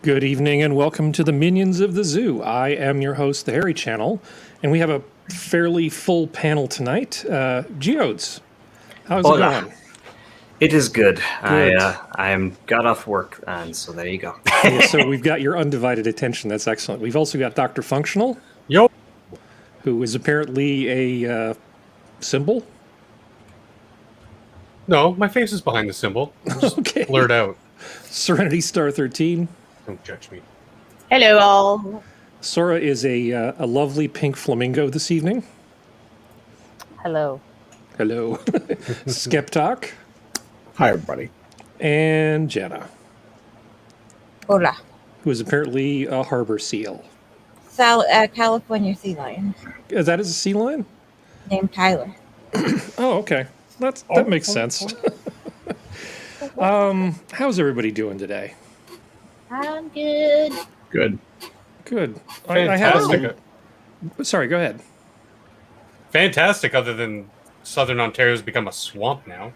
Good evening and welcome to the Minions of the Zoo. I am your host, the Harry Channel, and we have a fairly full panel tonight. Geodes, how's it going? It is good. I got off work, and so there you go. Yeah, so we've got your undivided attention. That's excellent. We've also got Dr. Functional. Yo. Who is apparently a symbol. No, my face is behind the symbol. Just okay. Blurred out. Serenity Star 13. Don't judge me. Hello, all. Sora is a lovely pink flamingo this evening. Hello. Hello. Skep Tock. Hi, everybody. And Jenna. Hola. Who is apparently a harbor seal. California sea lion. Is that a sea lion? Named Tyler. Oh, okay. That makes sense. How's everybody doing today? I'm good. Good. Good. Fantastic. Sorry, go ahead. Fantastic, other than Southern Ontario's become a swamp now.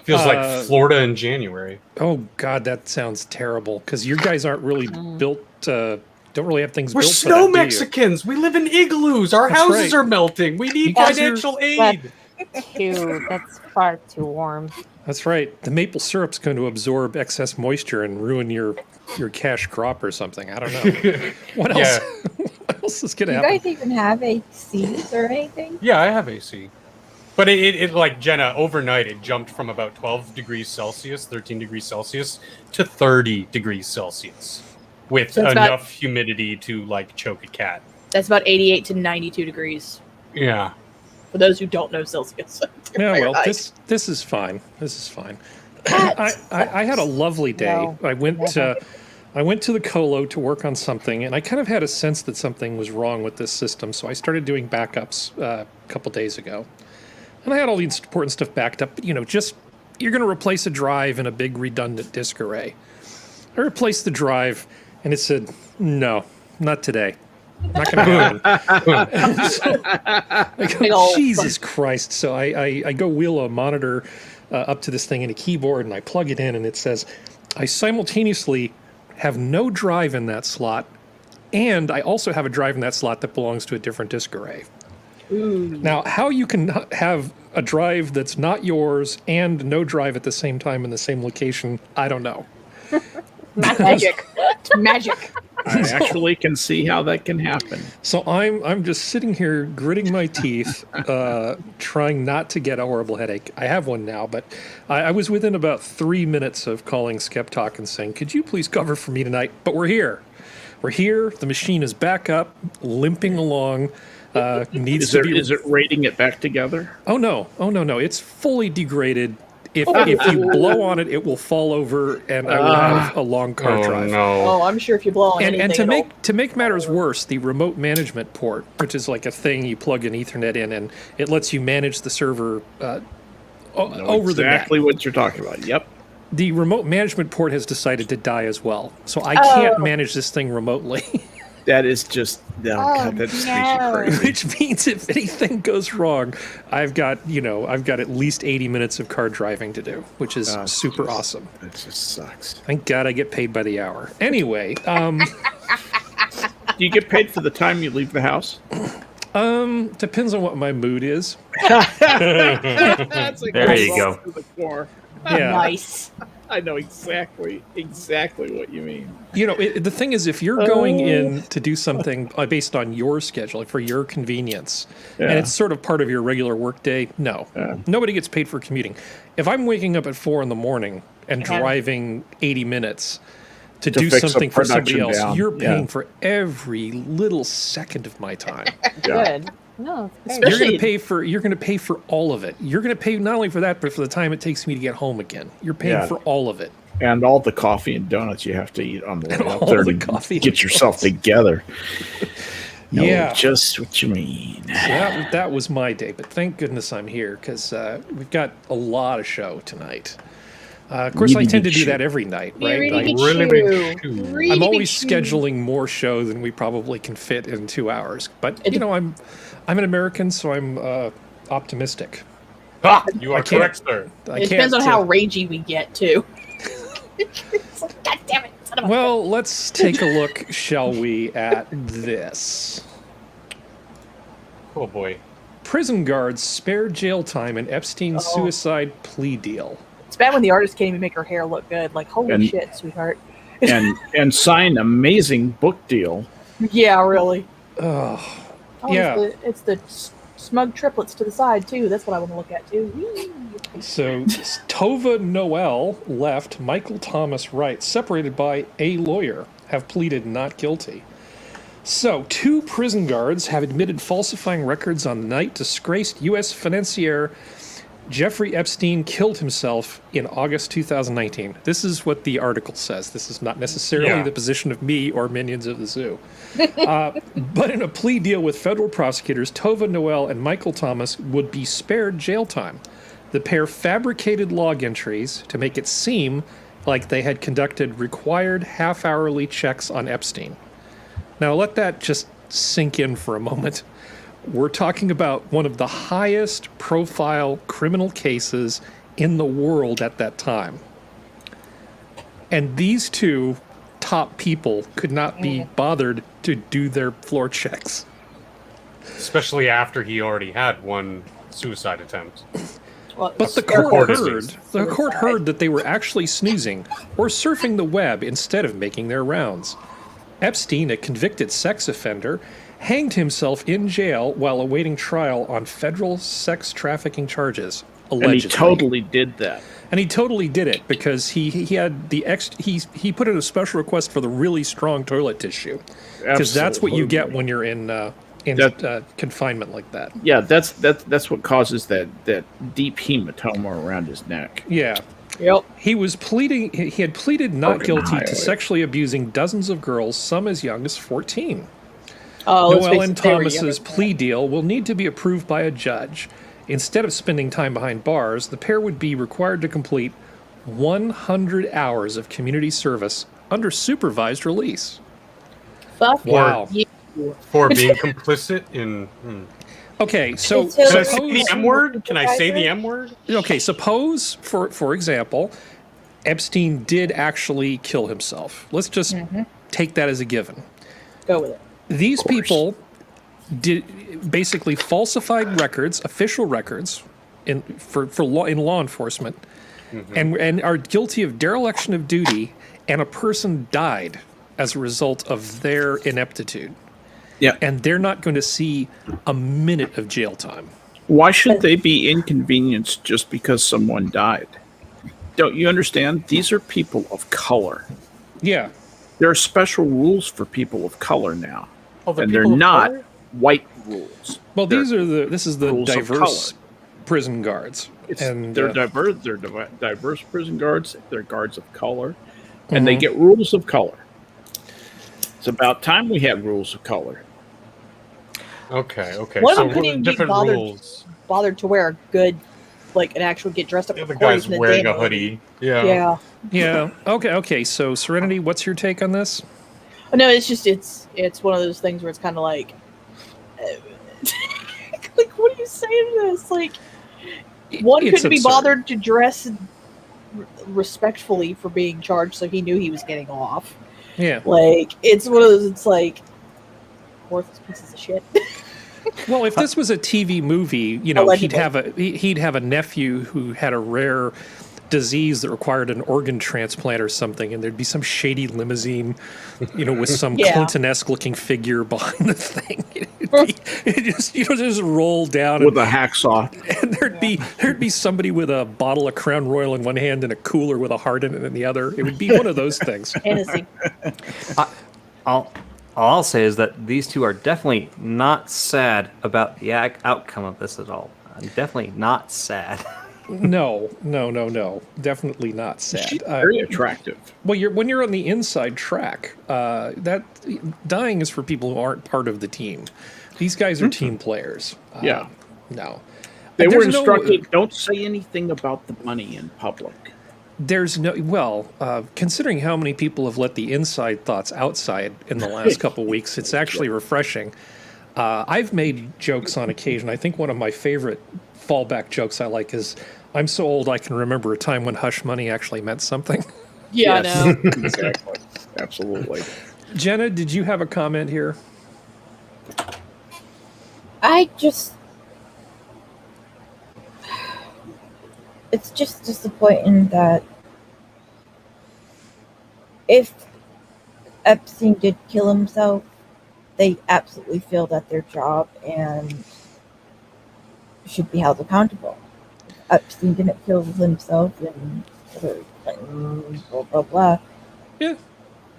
Feels like Florida in January. Oh, God, that sounds terrible, because you guys aren't really built, don't really have things We're built snow for that, do you? Mexicans. We live in igloos. Our houses are melting. We need financial aid. That's far too warm. That's right. The maple syrup's going to absorb excess moisture and ruin your cash crop or something. I don't know. What else? What else is going to happen? You guys even have ACs or anything? Yeah, I have AC. But it like, Jenna, overnight it jumped from about 12 degrees Celsius, 13 degrees Celsius, to 30 degrees Celsius. With enough humidity to, like, choke a cat. That's about 88 to 92 degrees. Yeah. For those who don't know Celsius. Yeah, well, this is fine. This is fine. I had a lovely day. No. I went to the colo to work on something, and I kind of had a sense that something was wrong with this system, so I started doing backups a couple days ago. And I had all the important stuff backed up, but, you're going to replace a drive in a big redundant disk array. I replaced the drive, and it said, no, not today. Not going to happen. So I go, Jesus Christ. So I go wheel a monitor up to this thing and a keyboard, and I plug it in, and it says, I simultaneously have no drive in that slot, and I also have a drive in that slot that belongs to a different disk array. Ooh. Now, how you can have a drive that's not yours and no drive at the same time in the same location, I don't know. Magic. Magic. I actually can see how that can happen. So I'm just sitting here gritting my teeth, trying not to get a horrible headache. I have one now, but I was within about 3 minutes of calling Skep Tock and saying, could you please cover for me tonight? But we're here. We're here. The machine is back up, limping along. Is it rating it back together? Oh, no. It's fully degraded. If you blow on it, it will fall over, and I will have a long car drive. No. Oh, I'm sure if you blow on anything, and to make matters worse, the remote management port, which is like a thing you plug an Ethernet in, and it lets you manage the server over the net. Exactly what you're talking about. Yep. The remote management port has decided to die as well, so I can't manage this thing remotely. That is just God, that just makes you crazy. Which means if anything goes wrong, I've got at least 80 minutes of car driving to do, which is super awesome. That just sucks. Thank God I get paid by the hour. Anyway, do you get paid for the time you leave the house? Depends on what my mood is. That's there you go. To the core. Yeah. Nice. I know exactly what you mean. The thing is, if you're going in to do something based on your schedule, like for your convenience, and it's sort of part of your regular workday, nobody gets paid for commuting. If I'm waking up at 4 a.m. and driving 80 minutes to do something for somebody else, you're paying for every little second of my time. Good. No, you're going to pay for all of it. You're going to pay not only for that, but for the time it takes me to get home again. You're paying for all of it. And all the coffee and donuts you have to eat on the way up there to get yourself together. Just what you mean. So that was my day, but thank goodness I'm here because we've got a lot of show tonight. Of course, I tend to do that every night, right? I'm always scheduling more show than we probably can fit in 2 hours. But I'm an American, so I'm optimistic. You are correct, sir. It depends on how ragey we get too. God damn it! Well, let's take a look, shall we, at this. Oh boy. Prison guards spared jail time in Epstein's suicide plea deal. It's bad when the artist can't even make her hair look good. Like, holy shit, sweetheart. and sign amazing book deal. Yeah, really. Oh, Oh, yeah. It's the smug triplets to the side, too. That's what I want to look at, too. Whee! So Tova Noel left, Michael Thomas right, separated by a lawyer, have pleaded not guilty. So 2 prison guards have admitted falsifying records on the night disgraced U.S. financier Jeffrey Epstein killed himself in August 2019. This is what the article says. This is not necessarily the position of me or minions of the zoo. But in a plea deal with federal prosecutors, Tova Noel and Michael Thomas would be spared jail time. The pair fabricated log entries to make it seem like they had conducted required half-hourly checks on Epstein. Now let that just sink in for a moment. We're talking about one of the highest profile criminal cases in the world at that time. And these 2 top people could not be bothered to do their floor checks. Especially after he already had one suicide attempt. Well, But the court heard that they were actually snoozing or surfing the web instead of making their rounds. Epstein, a convicted sex offender, hanged himself in jail while awaiting trial on federal sex trafficking charges. Allegedly. And he totally did that. And he totally did it because he had the he put in a special request for the really strong toilet tissue, because that's what you get when you're in confinement like that. Yeah, that's what causes that deep hematoma around his neck. Yeah. Yep. He had pleaded not guilty to sexually abusing dozens of girls, some as young as 14. Noel and Thomas's plea deal will need to be approved by a judge. Instead of spending time behind bars, the pair would be required to complete 100 hours of community service under supervised release. Fuck Wow. you. For being complicit in... Okay, so Can I say suppose... the M word? Can I say the M word? Okay, suppose, for example, Epstein did actually kill himself. Let's just take that as a given. Go with it. These people did basically falsified records, official records, in law enforcement, and are guilty of dereliction of duty, and a person died as a result of their ineptitude. Yeah. And they're not going to see a minute of jail time. Why should they be inconvenienced just because someone died? Don't you understand? These are people of color. Yeah. There are special rules for people of color now. Oh, And they're not white rules. Well, this is the rules of diverse prison guards. They're diverse. They're diverse prison guards. They're guards of color, and they get rules of color. It's about time we had rules of color. Okay. One So of them couldn't even be different bothered, rules. bothered to wear a good, like, an actual get dressed up. The other for guy's parties in wearing a day. hoodie. Yeah. Yeah. Yeah. Okay. So, Serenity, what's your take on this? No, it's just it's one of those things where it's kind of like, like, what do you say to this? Like, one It's couldn't be absurd. bothered to dress respectfully for being charged, so he knew he was getting off. Yeah. Like, it's one of those. It's like worthless pieces of shit. Well, if this was a TV movie, you know, Allegedly. he'd have a nephew who had a rare disease that required an organ transplant or something, and there'd be some shady limousine, you know, with some Clinton-esque looking figure behind the thing. It just roll down with a hacksaw, and there'd be somebody with a bottle of Crown Royal in one hand and a cooler with a heart in it in the other. It would be one of those things. Hennessy. All I'll say is that these 2 are definitely not sad about the outcome of this at all. Definitely not sad. No. Definitely not sad. She's very attractive. Well, when you're on the inside track, that dying is for people who aren't part of the team. These guys are team players. Yeah. No. They were There's instructed, don't say anything about the money in public. Considering how many people have let the inside thoughts outside in the last couple weeks, it's actually refreshing. I've made jokes on occasion. I think one of my favorite fallback jokes I like is, I'm so old I can remember a time when hush money actually meant something. Yeah, Yes. I know. Exactly. Absolutely. Jenna, did you have a comment here? It's just disappointing that if Epstein did kill himself, they absolutely failed at their job and should be held accountable. Epstein didn't kill himself and blah blah blah. Yeah.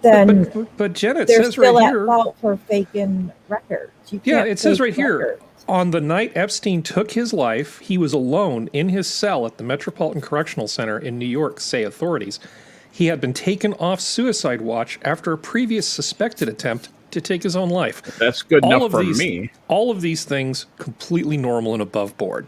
Then But Jenna, it they're says still right at here. fault for faking records. You Yeah, can't it says fake right here. records. On the night Epstein took his life, he was alone in his cell at the Metropolitan Correctional Center in New York, say authorities. He had been taken off suicide watch after a previous suspected attempt to take his own life. That's good enough for me. All of these things completely normal and above board.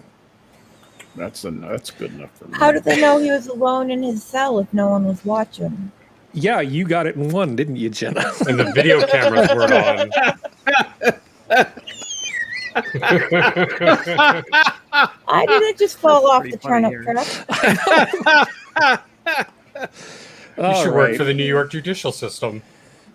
That's good enough for me. How did they know he was alone in his cell if no one was watching? Yeah, you got it in one, didn't you, Jenna? And the video cameras weren't on. I didn't just fall off pretty the turnip funny truck. You should work for the New York judicial system.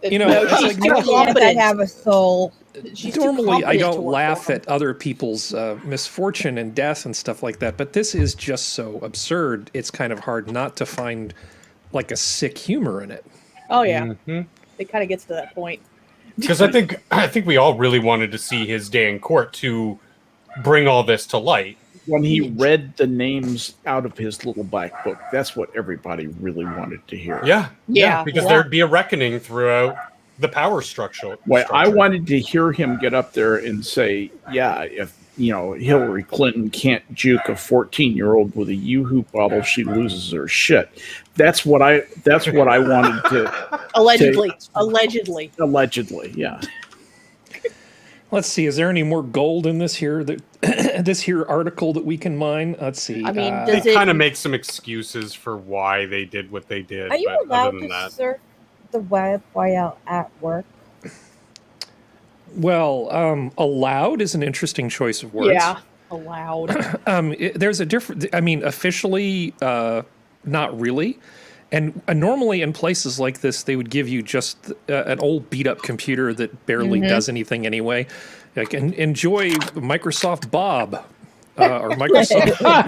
You know, No, it's she's like too I competent. have a soul. She's too normally I competent to don't work laugh for him. at other people's misfortune and death and stuff like that, but this is just so absurd. It's kind of hard not to find like a sick humor in it. Oh yeah, Mhm. it kind of gets to that point. Because I think we all really wanted to see his day in court to bring all this to light. When he read the names out of his little black book, that's what everybody really wanted to hear. Yeah, because yeah. there'd be a reckoning throughout the power structure. Well, I wanted to hear him get up there and say, "Yeah, if Hillary Clinton can't juke a 14-year-old with a Yoo-hoo bottle, she loses her shit." That's what I wanted to. Allegedly, Allegedly, yeah. Let's see, is there any more gold in this here this here article that we can mine? Let's see. I mean, They does it? kind of make some excuses for why they did what they did. Are you but allowed other than to that, surf the web while at work? Well, allowed is an interesting choice of words. Yeah, allowed. There's a different. I mean, officially, not really. And normally in places like this, they would give you just an old beat up computer that barely does anything anyway. Like, enjoy Microsoft Bob or Microsoft.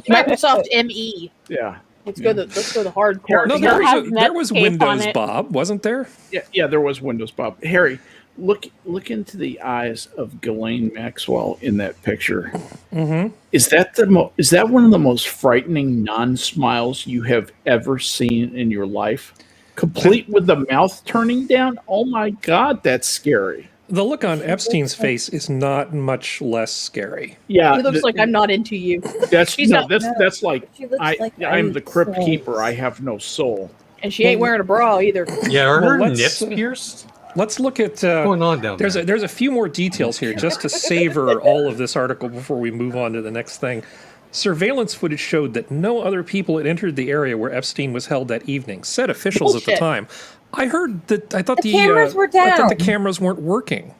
Microsoft ME. Yeah. Let's go the hardcore. No, Still has there was Netscape on Windows it. Bob, wasn't there? Yeah, there was Windows Bob. Harry, look into the eyes of Ghislaine Maxwell in that picture. Mm-hmm. Is that one of the most frightening non-smiles you have ever seen in your life? Complete with the mouth turning down? Oh my God, that's scary. The look on Epstein's face is not much less scary. Yeah, He looks like I'm not into you, that's she's not- that's like She looks like I'm the crypt souls. keeper. I have no soul. and she ain't wearing a bra either. yeah, are Well, her let's, nips uh, pierced? Let's look at. What's going on down there? There's a few more details here just to savor all of this article before we move on to the next thing. Surveillance footage showed that no other people had entered the area where Epstein was held that evening, said officials at the Bullshit. time. I heard that. I thought The cameras were I thought the down. cameras weren't working.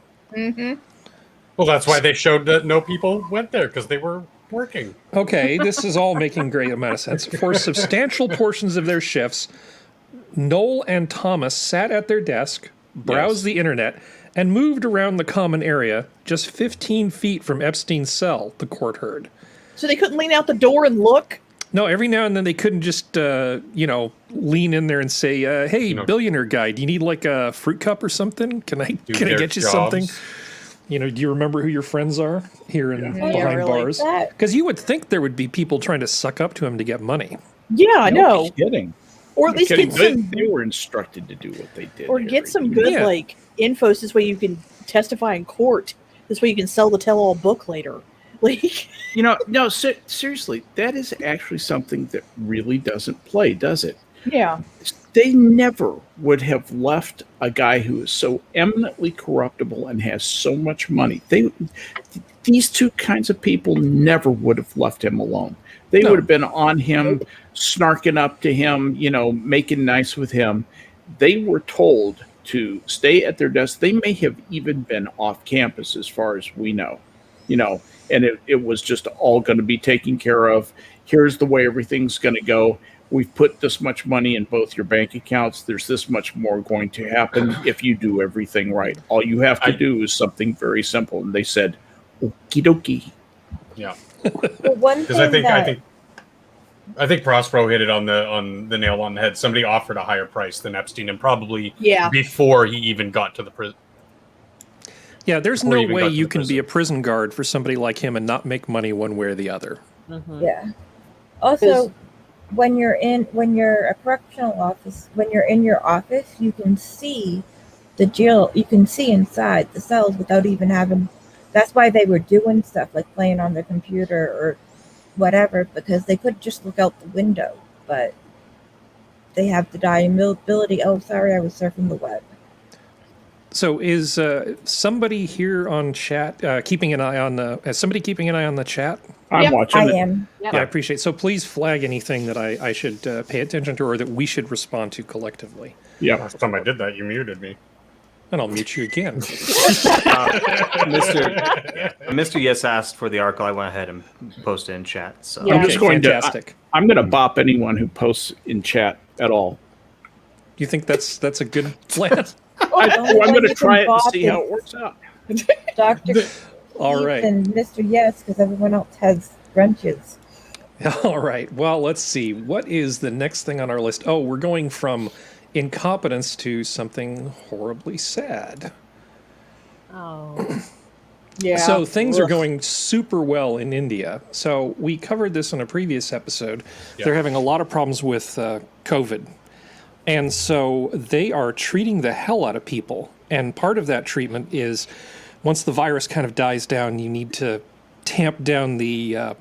Well, that's why they showed that no people went there because they were working. Okay, this is all making great amount of sense. For substantial portions of their shifts, Noel and Thomas sat at their desk, browsed the internet, and moved around the common area just 15 feet from Epstein's cell, the court heard. So they couldn't lean out the door and look. No, every now and then they couldn't just, lean in there and say, hey, billionaire guy, do you need like a fruit cup or something? Can I their get you jobs. something? You know, do you remember who your friends are here in Yeah, behind really. bars? That- Because you would think there would be people trying to suck up to him to get money. Yeah, I know. No kidding. Or at least Kidding. get some, They were instructed to do what they did. or get Harry. some good Yeah. like info. So this way you can testify in court. This way you can sell the tell-all book later. Like, No, seriously, that is actually something that really doesn't play, does it? yeah, They never would have left a guy who is so eminently corruptible and has so much money. These two kinds of people never would have left him alone. They No. would have been on him, snarking up to him, making nice with him. They were told to stay at their desk. They may have even been off campus as far as we know, and it was just all going to be taken care of. Here's the way everything's going to go. we've put this much money in both your bank accounts. There's this much more going to happen if you do everything right. All you have to do is something very simple. And they said, okie dokie. Yeah. Well, one Because thing I think Prospero hit it on the nail on the head. Somebody offered a higher price than Epstein, and probably before he even got to the prison. Yeah, there's no way you can be a prison guard for somebody like him and not make money one way or the other. Mhm. Yeah. Also, when you're a correctional office, when you're in your office, you can see the jail. You can see inside the cells without even having. That's why they were doing stuff like playing on their computer or whatever, because they could just look out the window, but they have the ability. Oh, sorry, I was surfing the web. So is somebody here on chat keeping an eye on the? Is somebody keeping an eye on the chat? I'm watching. I it. am. Yep. Yeah, I appreciate it. So please flag anything that I should pay attention to or that we should respond to collectively. Yeah. Last time I did that, you muted me. And I'll mute you again. Mr. Yes asked for the article. I went ahead and posted in chat. So Yeah. I'm just going fantastic. I'm going to bop anyone who posts in chat at all. You think that's a good plan? Only I'm one going to you try can it and bop see how is it works out. Dr. All right. And Mr. Yes, because everyone else has grunches. All right. Well, let's see. What is the next thing on our list? Oh, we're going from incompetence to something horribly sad. Oh. Yeah. So things are going super well in India. So we covered this in a previous episode. Yeah. They're having a lot of problems with COVID. And so they are treating the hell out of people. And part of that treatment is once the virus kind of dies down, you need to tamp down the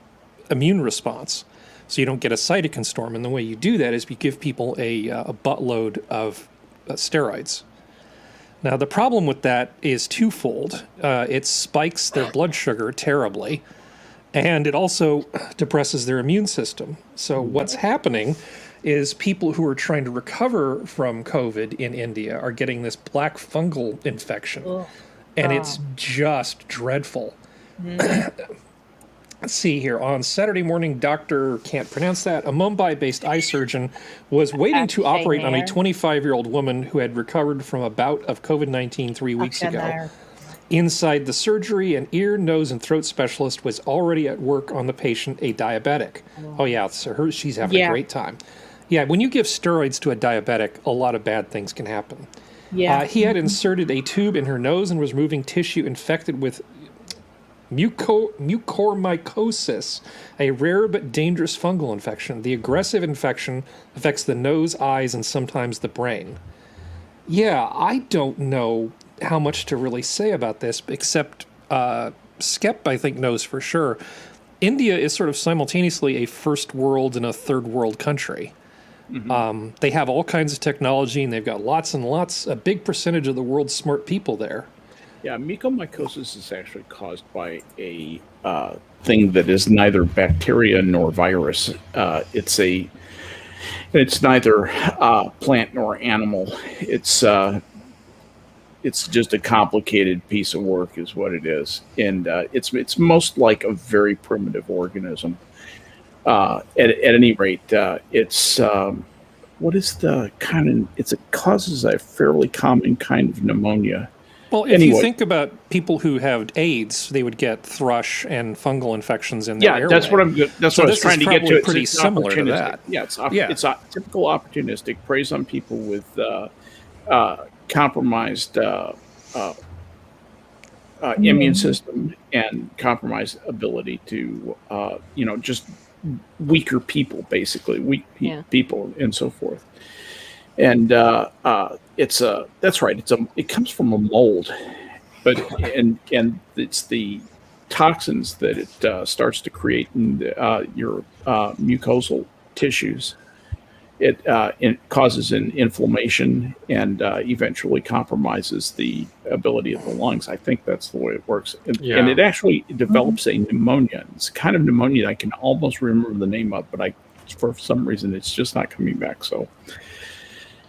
immune response so you don't get a cytokine storm. And the way you do that is you give people a buttload of steroids. Now, the problem with that is twofold. It spikes their blood sugar terribly, and it also depresses their immune system. So what's happening is people who are trying to recover from COVID in India are getting this black fungal infection, and it's just dreadful. Let's see here. On Saturday morning, Dr. can't pronounce that, a Mumbai-based eye surgeon was waiting to operate on a 25-year-old woman who had recovered from a bout of COVID-19 3 weeks ago. Inside the surgery, an ear, nose, and throat specialist was already at work on the patient, a diabetic. Oh, yeah, so she's having a great time. Yeah, when you give steroids to a diabetic, a lot of bad things can happen. Yeah. He had inserted a tube in her nose and was removing tissue infected with mucormycosis, a rare but dangerous fungal infection. The aggressive infection affects the nose, eyes, and sometimes the brain. Yeah, I don't know how much to really say about this, except Skep, I think, knows for sure. India is sort of simultaneously a first world and a third world country. Mm-hmm. They have all kinds of technology, and they've got lots and lots, a big percentage of the world's smart people there. Yeah, mucormycosis is actually caused by a thing that is neither bacteria nor virus. It's neither plant nor animal. It's just a complicated piece of work, is what it is, and it's most like a very primitive organism. At any rate, it's what is the kind of? It causes a fairly common kind of pneumonia. Well, if you think about people who have AIDS, they would get thrush and fungal infections in their airway. That's what what I was trying to get to. Pretty similar to that. Yeah, it's a typical opportunistic, preys on people with compromised immune system and compromised ability to, just weaker people, basically weak people and so forth. And that's right. It comes from a mold, but and it's the toxins that it starts to create in your mucosal tissues. It causes an inflammation and eventually compromises the ability of the lungs. I think that's the way it works. And it actually develops a pneumonia. It's a kind of pneumonia I can almost remember the name of, but for some reason it's just not coming back. So.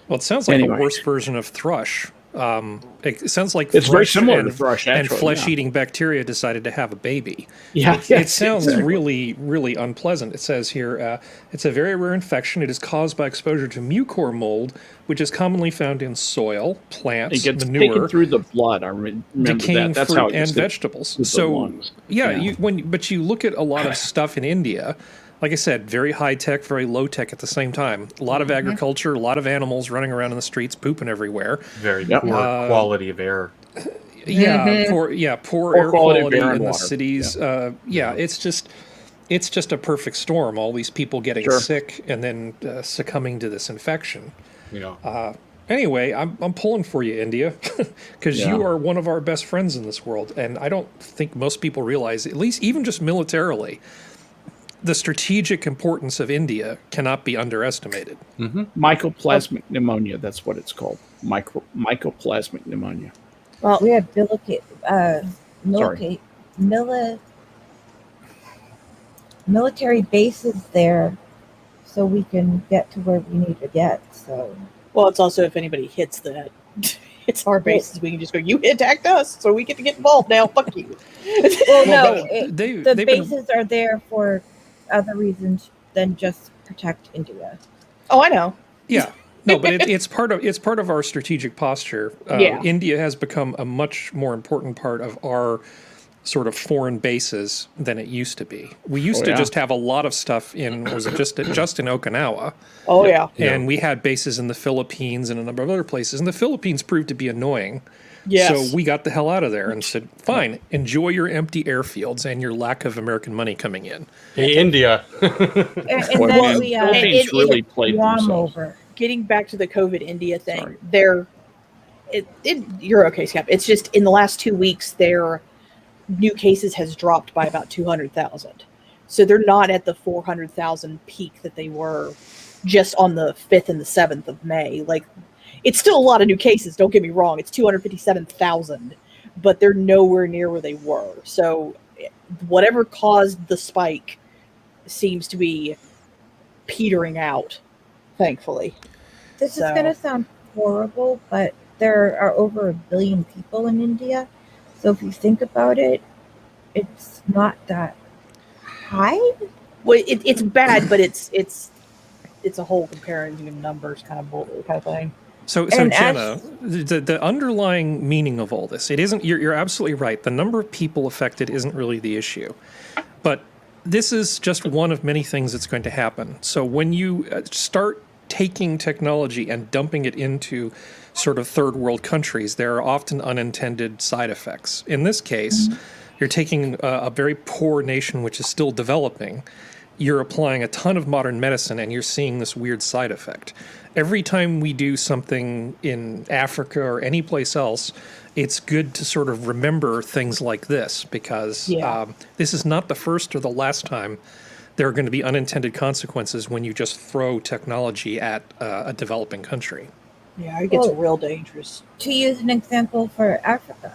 Well, it sounds like a worse version of thrush. It sounds like It's very thrush similar to and, thrush, and actually. flesh-eating bacteria decided to have a baby. Yeah, It sounds really, really unpleasant. It says here, it's a very rare infection. It is caused by exposure to mucor mold, which is commonly found in soil, plants, It gets manure, taken through the blood. I remember decaying that. That's fruit how it gets and to vegetables. the So, lungs. yeah, but you look at a lot of stuff in India. Like I said, very high tech, very low tech at the same time. A lot of agriculture, a lot of animals running around in the streets, pooping everywhere. Very Yep. poor quality of air. Yeah, poor Poor air quality quality beer and in the water. cities. It's just a perfect storm. All these people getting Sure. sick and then succumbing to this infection. You know, Anyway, I'm pulling for you, India, because Yeah. you are one of our best friends in this world, and I don't think most people realize, at least even just militarily, the strategic importance of India cannot be underestimated. Mycoplasmic pneumonia. That's what it's called. Mycoplasmic pneumonia. Well, We have military bases there, so we can get to where we need to get. So well, it's also if anybody hits that, it's our bases. We can just go. You attacked us, so we get to get involved now. Fuck you. well, Well, no, but they've the been- bases are there for other reasons than just protect India. Oh, I know. Yeah. No, but it's part of our strategic posture. Yeah. India has become a much more important part of our sort of foreign bases than it used to be. We used to yeah. just have a lot of stuff in was it just in Okinawa, Oh yeah. and we had bases in the Philippines and a number of other places. And the Philippines proved to be annoying. Yes. So we got the hell out of there and said, "Fine, enjoy your empty airfields and your lack of American money coming in." hey, India. And Well, then the we Philippines really played Guam themselves. over. Getting back to the COVID India thing, Sorry. you're okay, Skep. It's just in the last 2 weeks, their new cases has dropped by about 200,000. So they're not at the 400,000 peak that they were just on the 5th and the 7th of May. Like, it's still a lot of new cases. Don't get me wrong. It's 257,000, but they're nowhere near where they were. So whatever caused the spike seems to be petering out, thankfully. This is So- going to sound horrible, but there are over 1 billion people in India. So if you think about it, it's not that high. Well, it's bad, but it's a whole comparing of numbers kind of thing. So And Jenna, the underlying meaning of all this, it isn't. You're absolutely right. The number of people affected isn't really the issue, but this is just one of many things that's going to happen. So when you start taking technology and dumping it into sort of third world countries, there are often unintended side effects. In this case, you're taking a very poor nation which is still developing. You're applying a ton of modern medicine and you're seeing this weird side effect. Every time we do something in Africa or any place else, it's good to sort of remember things like this because this is not the first or the last time there are going to be unintended consequences when you just throw technology at a developing country. Yeah, it gets Well- real dangerous. To use an example for Africa,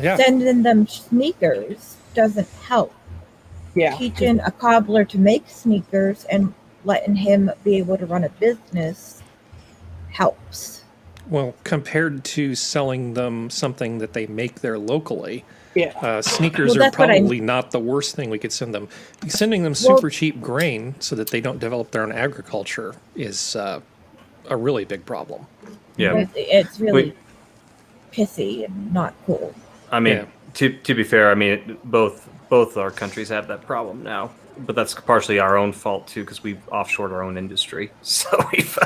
Yeah. sending them sneakers doesn't help. Yeah. Teaching a cobbler to make sneakers and letting him be able to run a business helps. Well, compared to selling them something that they make there locally, Yeah. sneakers Well, are that's what I- probably not the worst thing we could send them. Sending them super cheap grain so that they don't develop their own agriculture is a really big problem. Yeah. It's really pissy and not cool. I mean, Yeah. to be fair, I mean, both our countries have that problem now, but that's partially our own fault too, because we've offshored our own industry. So we've.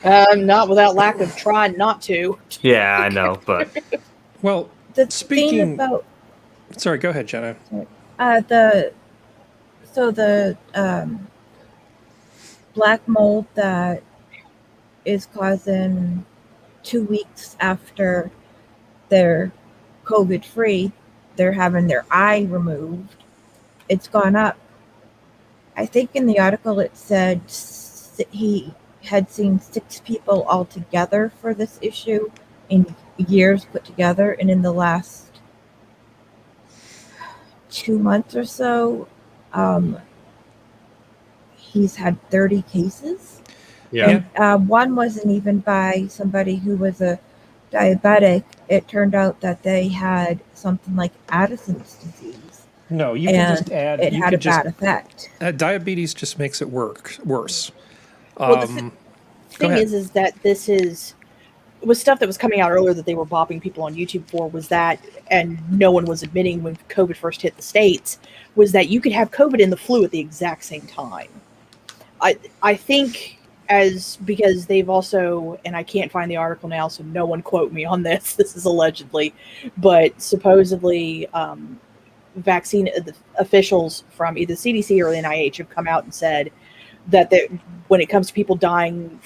Not without lack of trying not to. Yeah, I know, but Well, The Speaking- thing about sorry, go ahead, Jenna. the black mold that is causing 2 weeks after they're COVID free, they're having their eye removed. It's gone up. I think in the article it said he had seen 6 people altogether for this issue in years put together, and in the last 2 months or so, he's had 30 cases. Yeah. And one wasn't even by somebody who was a diabetic, it turned out that they had something like Addison's disease, No, you can and just add. it You had a could just bad effect. diabetes just makes it worse. Well, the Go thing ahead. is that this was stuff that was coming out earlier that they were bopping people on YouTube for, was that, and no one was admitting when COVID first hit the States, was that you could have COVID and the flu at the exact same time. I think because they've also, and I can't find the article now, so no one quote me on this, this is allegedly, but supposedly vaccine officials from either CDC or the NIH have come out and said that when it comes to people dying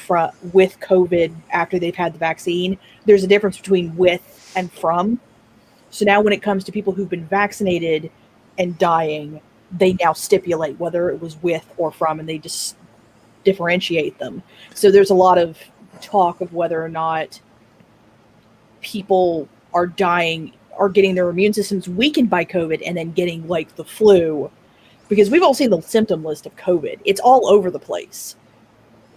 with COVID after they've had the vaccine, there's a difference between with and from. So now when it comes to people who've been vaccinated and dying, they now stipulate whether it was with or from, and they just differentiate them. So there's a lot of talk of whether or not people are dying or getting their immune systems weakened by COVID and then getting like the flu, because we've all seen the symptom list of COVID. It's all over the place.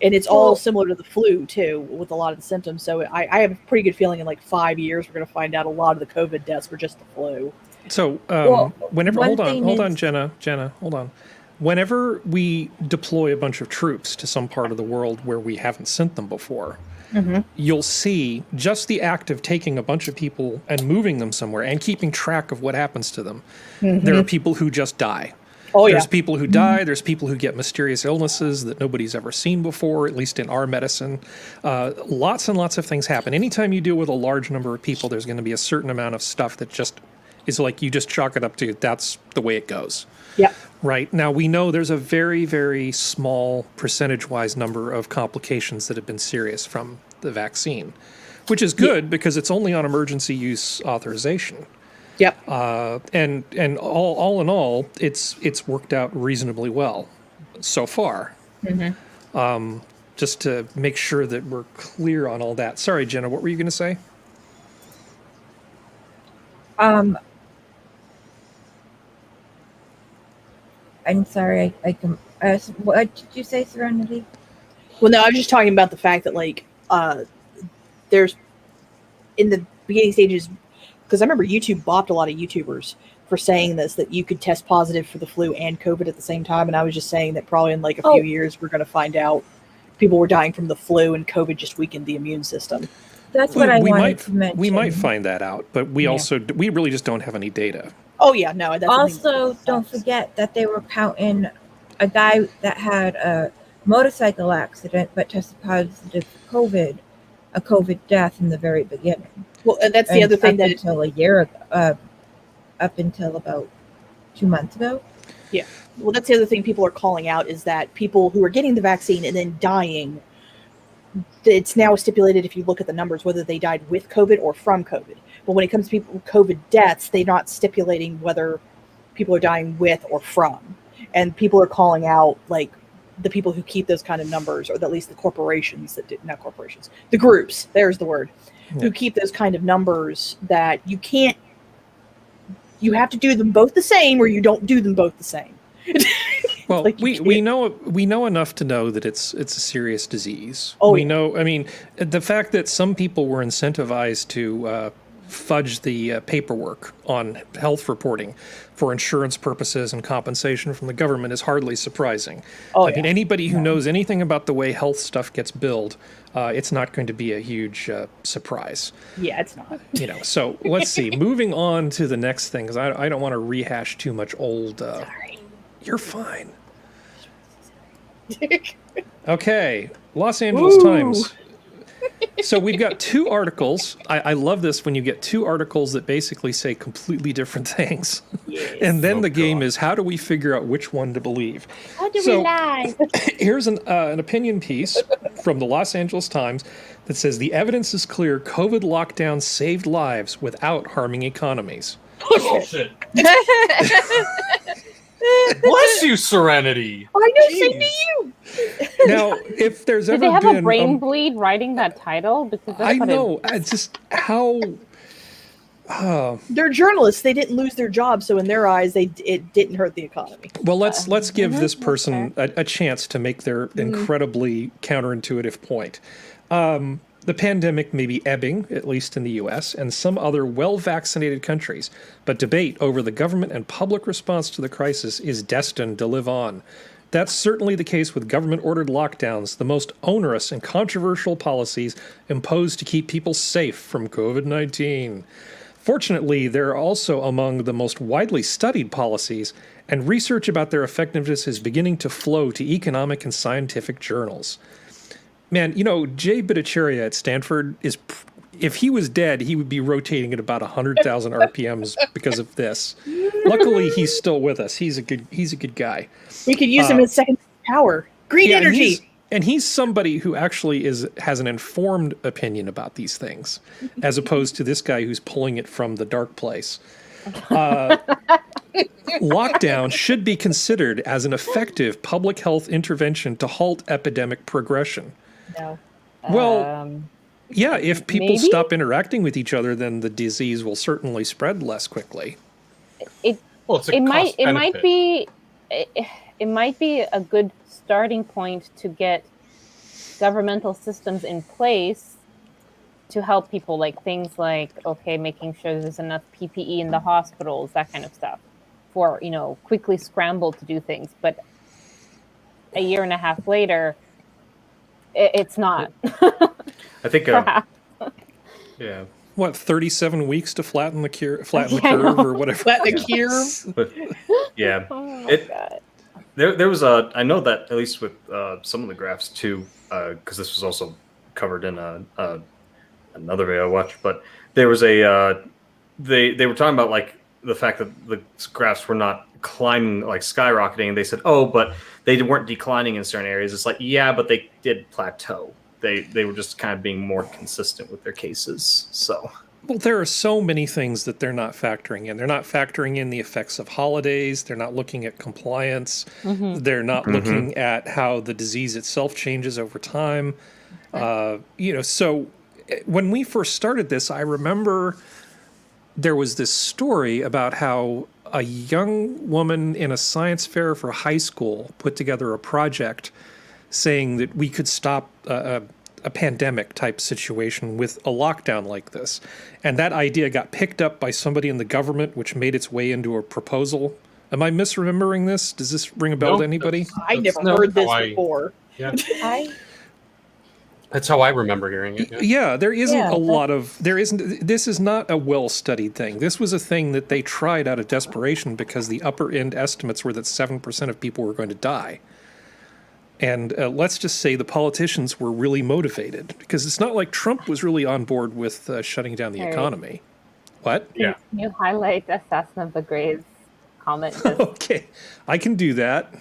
And it's all similar to the flu too, with a lot of the symptoms. So I have a pretty good feeling in like 5 years, we're going to find out a lot of the COVID deaths were just the flu. So whenever, one hold thing on, is- Jenna, hold on. Whenever we deploy a bunch of troops to some part of the world where we haven't sent them before, you'll see just the act of taking a bunch of people and moving them somewhere and keeping track of what happens to them. There are people who just die. Oh, There's yeah. people who die. There's people who get mysterious illnesses that nobody's ever seen before, at least in our medicine. Lots and lots of things happen. Anytime you deal with a large number of people, there's going to be a certain amount of stuff that just is like you just chalk it up to that's the way it goes. Yeah. Right. Now, we know there's a very, very small percentage-wise number of complications that have been serious from the vaccine, which is good because it's only on emergency use authorization. Yep. And all in all, it's worked out reasonably well so far. Just to make sure that we're clear on all that. Sorry, Jenna, what were you going to say? I'm sorry, what did you say, Serenity? Well, no, I was just talking about the fact that, like, there's, in the beginning stages, because I remember YouTube bopped a lot of YouTubers for saying this, that you could test positive for the flu and COVID at the same time. And I was just saying that probably in like a few years, we're going to find out people were dying from the flu and COVID just weakened the immune system. That's what I wanted to mention. We might find that out, but we really just don't have any data. Oh, yeah, no. That's Also, don't forget that they were counting a guy that had a motorcycle accident but tested positive for COVID, a COVID death in the very beginning. Well, and that's the other thing that until a year ago, up until about 2 months ago. Yeah. Well, that's the other thing people are calling out, is that people who are getting the vaccine and then dying, it's now stipulated, if you look at the numbers, whether they died with COVID or from COVID. But when it comes to people with COVID deaths, they're not stipulating whether people are dying with or from. And people are calling out, like, the people who keep those kind of numbers, or at least the corporations not corporations, the groups, there's the word, who keep those kind of numbers, that you have to do them both the same, or you don't do them both the same. Well, like we know enough to know that it's a serious disease. Oh, we know. I mean, the fact that some people were incentivized to fudge the paperwork on health reporting for insurance purposes and compensation from the government is hardly surprising. I mean, anybody who knows anything about the way health stuff gets billed, it's not going to be a huge surprise. Yeah, it's not. So let's see. Moving on to the next thing, because I don't want to rehash too much old. Sorry. You're fine. Okay, Los Angeles Times. So we've got two articles. I love this when you get two articles that basically say completely different things. Yes. And then the game is, how do we figure out which one to believe? How do we lie? Here's an opinion piece from the Los Angeles Times that says the evidence is clear COVID lockdown saved lives without harming economies. Bullshit. Bless you, Serenity. I know, Jeez. same to you. Now, if there's Did ever they have been a brain bleed writing that title? Because that's I what know. It's just how. They're journalists. They didn't lose their job, so in their eyes, it didn't hurt the economy. Well, let's give this person a chance to make their incredibly counterintuitive point. The pandemic may be ebbing, at least in the US, and some other well-vaccinated countries, but debate over the government and public response to the crisis is destined to live on. That's certainly the case with government-ordered lockdowns, the most onerous and controversial policies imposed to keep people safe from COVID-19. Fortunately, they're also among the most widely studied policies, and research about their effectiveness is beginning to flow to economic and scientific journals. Man, you know, Jay Bhattacharya at Stanford is, if he was dead, he would be rotating at about 100,000 RPMs because of this. Luckily, he's still with us. He's a good guy. We could use him as second power. Green energy. And he's somebody who actually has an informed opinion about these things, as opposed to this guy who's pulling it from the dark place. Lockdown should be considered as an effective public health intervention to halt epidemic progression. No. Well, yeah, if people maybe? stop interacting with each other, then the disease will certainly spread less quickly. It Well, it's a it might cost benefit. it might be a good starting point to get governmental systems in place to help people, like things like, okay, making sure there's enough PPE in the hospitals, that kind of stuff, for, you know, quickly scramble to do things. But a year and a half later, it's not. I think, Perhaps. yeah. What, 37 weeks to flatten the curve know. or whatever? Let the cure. But, yeah. Oh my It- God. There was a. I know that at least with some of the graphs too, because this was also covered in another video I watched. But there was a. They were talking about like the fact that the graphs were not climbing, like skyrocketing, and they said, oh, but they weren't declining in certain areas. It's like, yeah, but they did plateau. They were just kind of being more consistent with their cases. So. Well, there are so many things that they're not factoring in. They're not factoring in the effects of holidays. They're not looking at compliance. They're not looking at how the disease itself changes over time. So when we first started this, I remember there was this story about how a young woman in a science fair for high school put together a project saying that we could stop a pandemic type situation with a lockdown like this. And that idea got picked up by somebody in the government, which made its way into a proposal. Am I misremembering this? Does this ring a bell to anybody? I never That's heard this how I- before. Yeah, I that's how I remember hearing it. Yeah. Yeah, there isn't Yeah, a lot of, this is not a well-studied thing. This was a thing that they tried out of desperation because the upper end estimates were that 7% of people were going to die. And let's just say the politicians were really motivated, because it's not like Trump was really on board with shutting down the Harry. economy. What? Yeah. Can you highlight Assassin of the Graves comment? Just Okay, I can do that.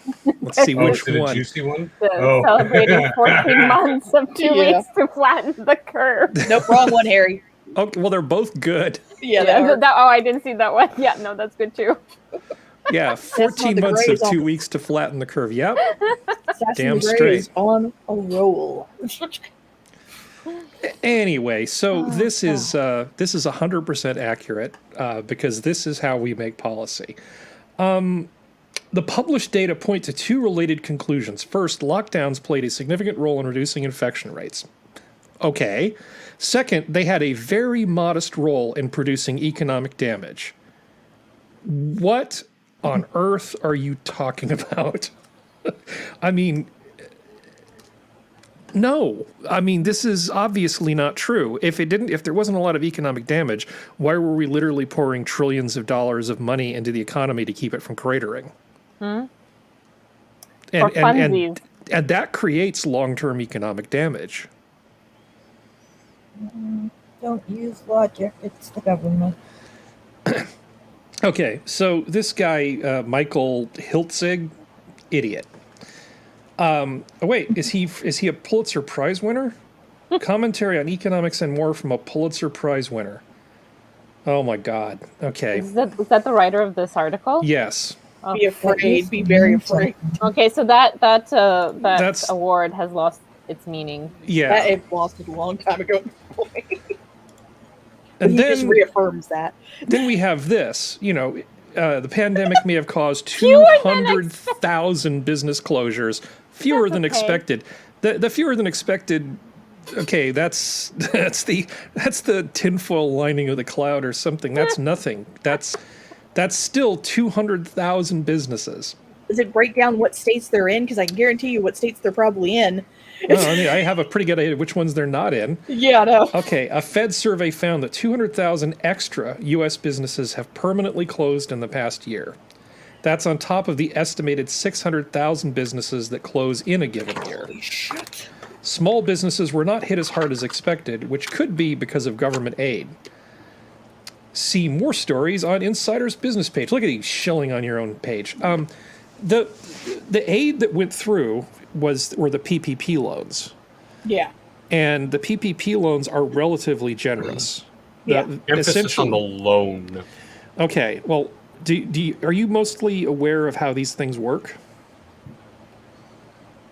Let's see Oh, which is it a one. juicy one? the celebrating 14 months of 2 Yeah. weeks to flatten the curve. Nope, wrong one, Harry. Okay, well, they're both good. Yeah, Yeah, that oh, I didn't see that one. Yeah, no, that's good too. Yeah, not 14 the months of Grays 2 on- weeks to flatten the curve. Yep. Assassin Damn the Grey straight. is on a roll. Anyway, so this is 100% accurate because this is how we make policy. The published data point to two related conclusions. First, lockdowns played a significant role in reducing infection rates. Okay. Second, they had a very modest role in producing economic damage. What on earth are you talking about? I mean, no. I mean, this is obviously not true. If there wasn't a lot of economic damage, why were we literally pouring trillions of dollars of money into the economy to keep it from cratering? For And funsies. that creates long-term economic damage. don't use logic. It's the government. Okay, so this guy, Michael Hiltzig, idiot. Oh wait, is he a Pulitzer Prize winner? Commentary on economics and more from a Pulitzer Prize winner. Oh my God. Okay. Is that the writer of this article? Yes. Oh. Be afraid. Be very afraid. Okay, so that That's- award has lost its meaning. Yeah. That it lost it a long time ago. And he just then reaffirms that. then we have this. You know, the pandemic may have caused Fewer than 200,000 business closures, fewer That's than okay. expected. The fewer than expected okay, that's the tinfoil lining of the cloud or something. That's nothing. That's still 200,000 businesses. Does it break down what states they're in? Because I can guarantee you what states they're probably in. Well, I mean, I have a pretty good idea of which ones they're not in. Yeah, I know. Okay, a Fed survey found that 200,000 extra U.S. businesses have permanently closed in the past year. That's on top of the estimated 600,000 businesses that close in a given year. Holy shit. Small businesses were not hit as hard as expected, which could be because of government aid. See more stories on Insider's business page. Look at you shilling on your own page. The aid that went through were the PPP loans. Yeah. And the PPP loans are relatively generous. Yeah. Emphasis on the loan. Okay, well, are you mostly aware of how these things work?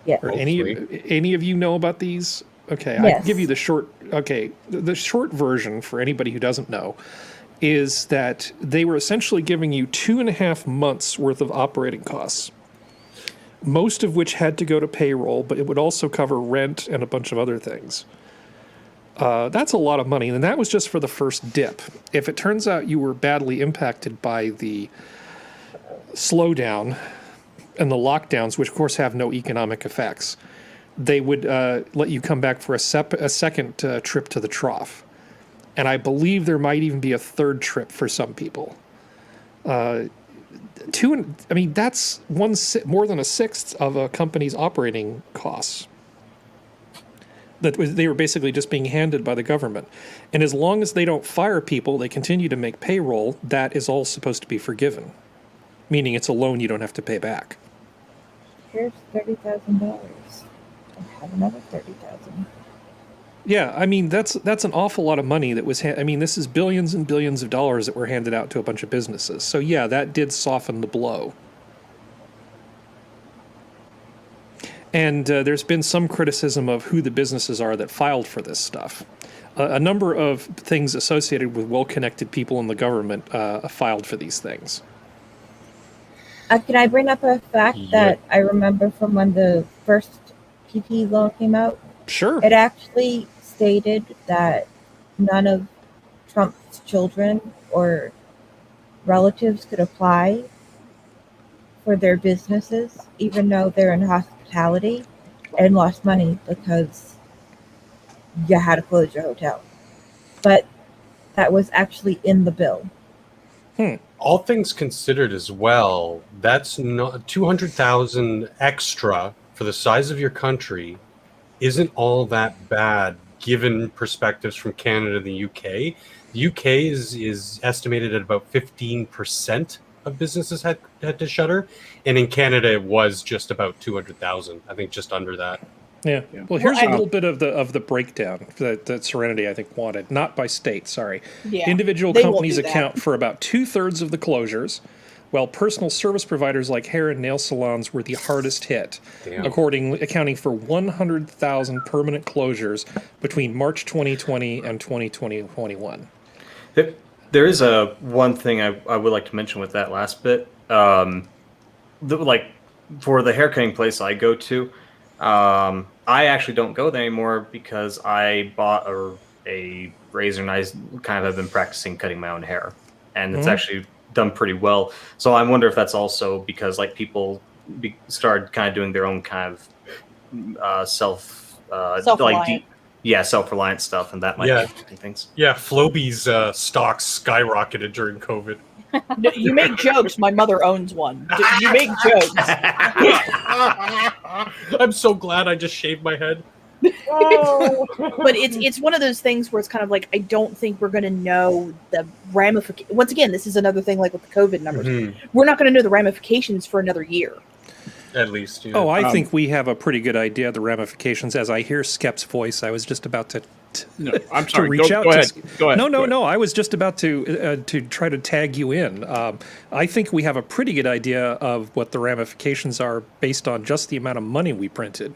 Yeah. Or any of you know about these? Okay, I Yes. can give you the short. Okay, the short version for anybody who doesn't know is that they were essentially giving you 2.5 months worth of operating costs, most of which had to go to payroll, but it would also cover rent and a bunch of other things. That's a lot of money, and that was just for the first dip. If it turns out you were badly impacted by the slowdown and the lockdowns, which of course have no economic effects, they would let you come back for a second trip to the trough. And I believe there might even be a third trip for some people. That's more than a sixth of a company's operating costs. They were basically just being handed by the government. And as long as they don't fire people, they continue to make payroll, that is all supposed to be forgiven. Meaning it's a loan you don't have to pay back. Here's $30,000. I have another $30,000. Yeah, I mean, that's an awful lot of money that was... this is billions and billions of dollars that were handed out to a bunch of businesses. So yeah, that did soften the blow. And there's been some criticism of who the businesses are that filed for this stuff. A number of things associated with well-connected people in the government filed for these things. Can I bring up a fact that I remember from when the first PP loan came out? Sure. It actually stated that none of Trump's children or relatives could apply for their businesses, even though they're in hospitality, and lost money because you had to close your hotel. But that was actually in the bill. All things considered as well, that's not 200,000 extra for the size of your country isn't all that bad given perspectives from Canada and the UK. The UK is estimated at about 15% of businesses had to shutter, and in Canada it was just about 200,000. I think just under that. Yeah. Well, here's a little bit of the breakdown that Serenity, I think, wanted. Not by state, sorry. Yeah, Individual they won't companies do that. account for about 2/3 of the closures, while personal service providers like hair and nail salons were the hardest hit, Damn. accounting for 100,000 permanent closures between March 2020 and 2021. There is one thing I would like to mention with that last bit. For the haircutting place I go to, I actually don't go there anymore because I bought a razor and I kind of have been practicing cutting my own hair, and it's actually done pretty well. So I wonder if that's also because people started kind of doing their own kind of Self-reliant. self-reliant stuff, and that might be affecting things. Yeah, Floby's stocks skyrocketed during COVID. No, you make jokes. My mother owns one. You make jokes. I'm so glad I just shaved my head. But it's one of those things where it's kind of like, I don't think we're going to know the ramifications. Once again, this is another thing like with the COVID numbers. We're not going to know the ramifications for another year. At least. Yeah. Oh, I think we have a pretty good idea of the ramifications. As I hear Skep's voice, I was just about to No, I'm sorry. reach out. Go ahead. Go ahead. No. I was just about to try to tag you in. I think we have a pretty good idea of what the ramifications are based on just the amount of money we printed.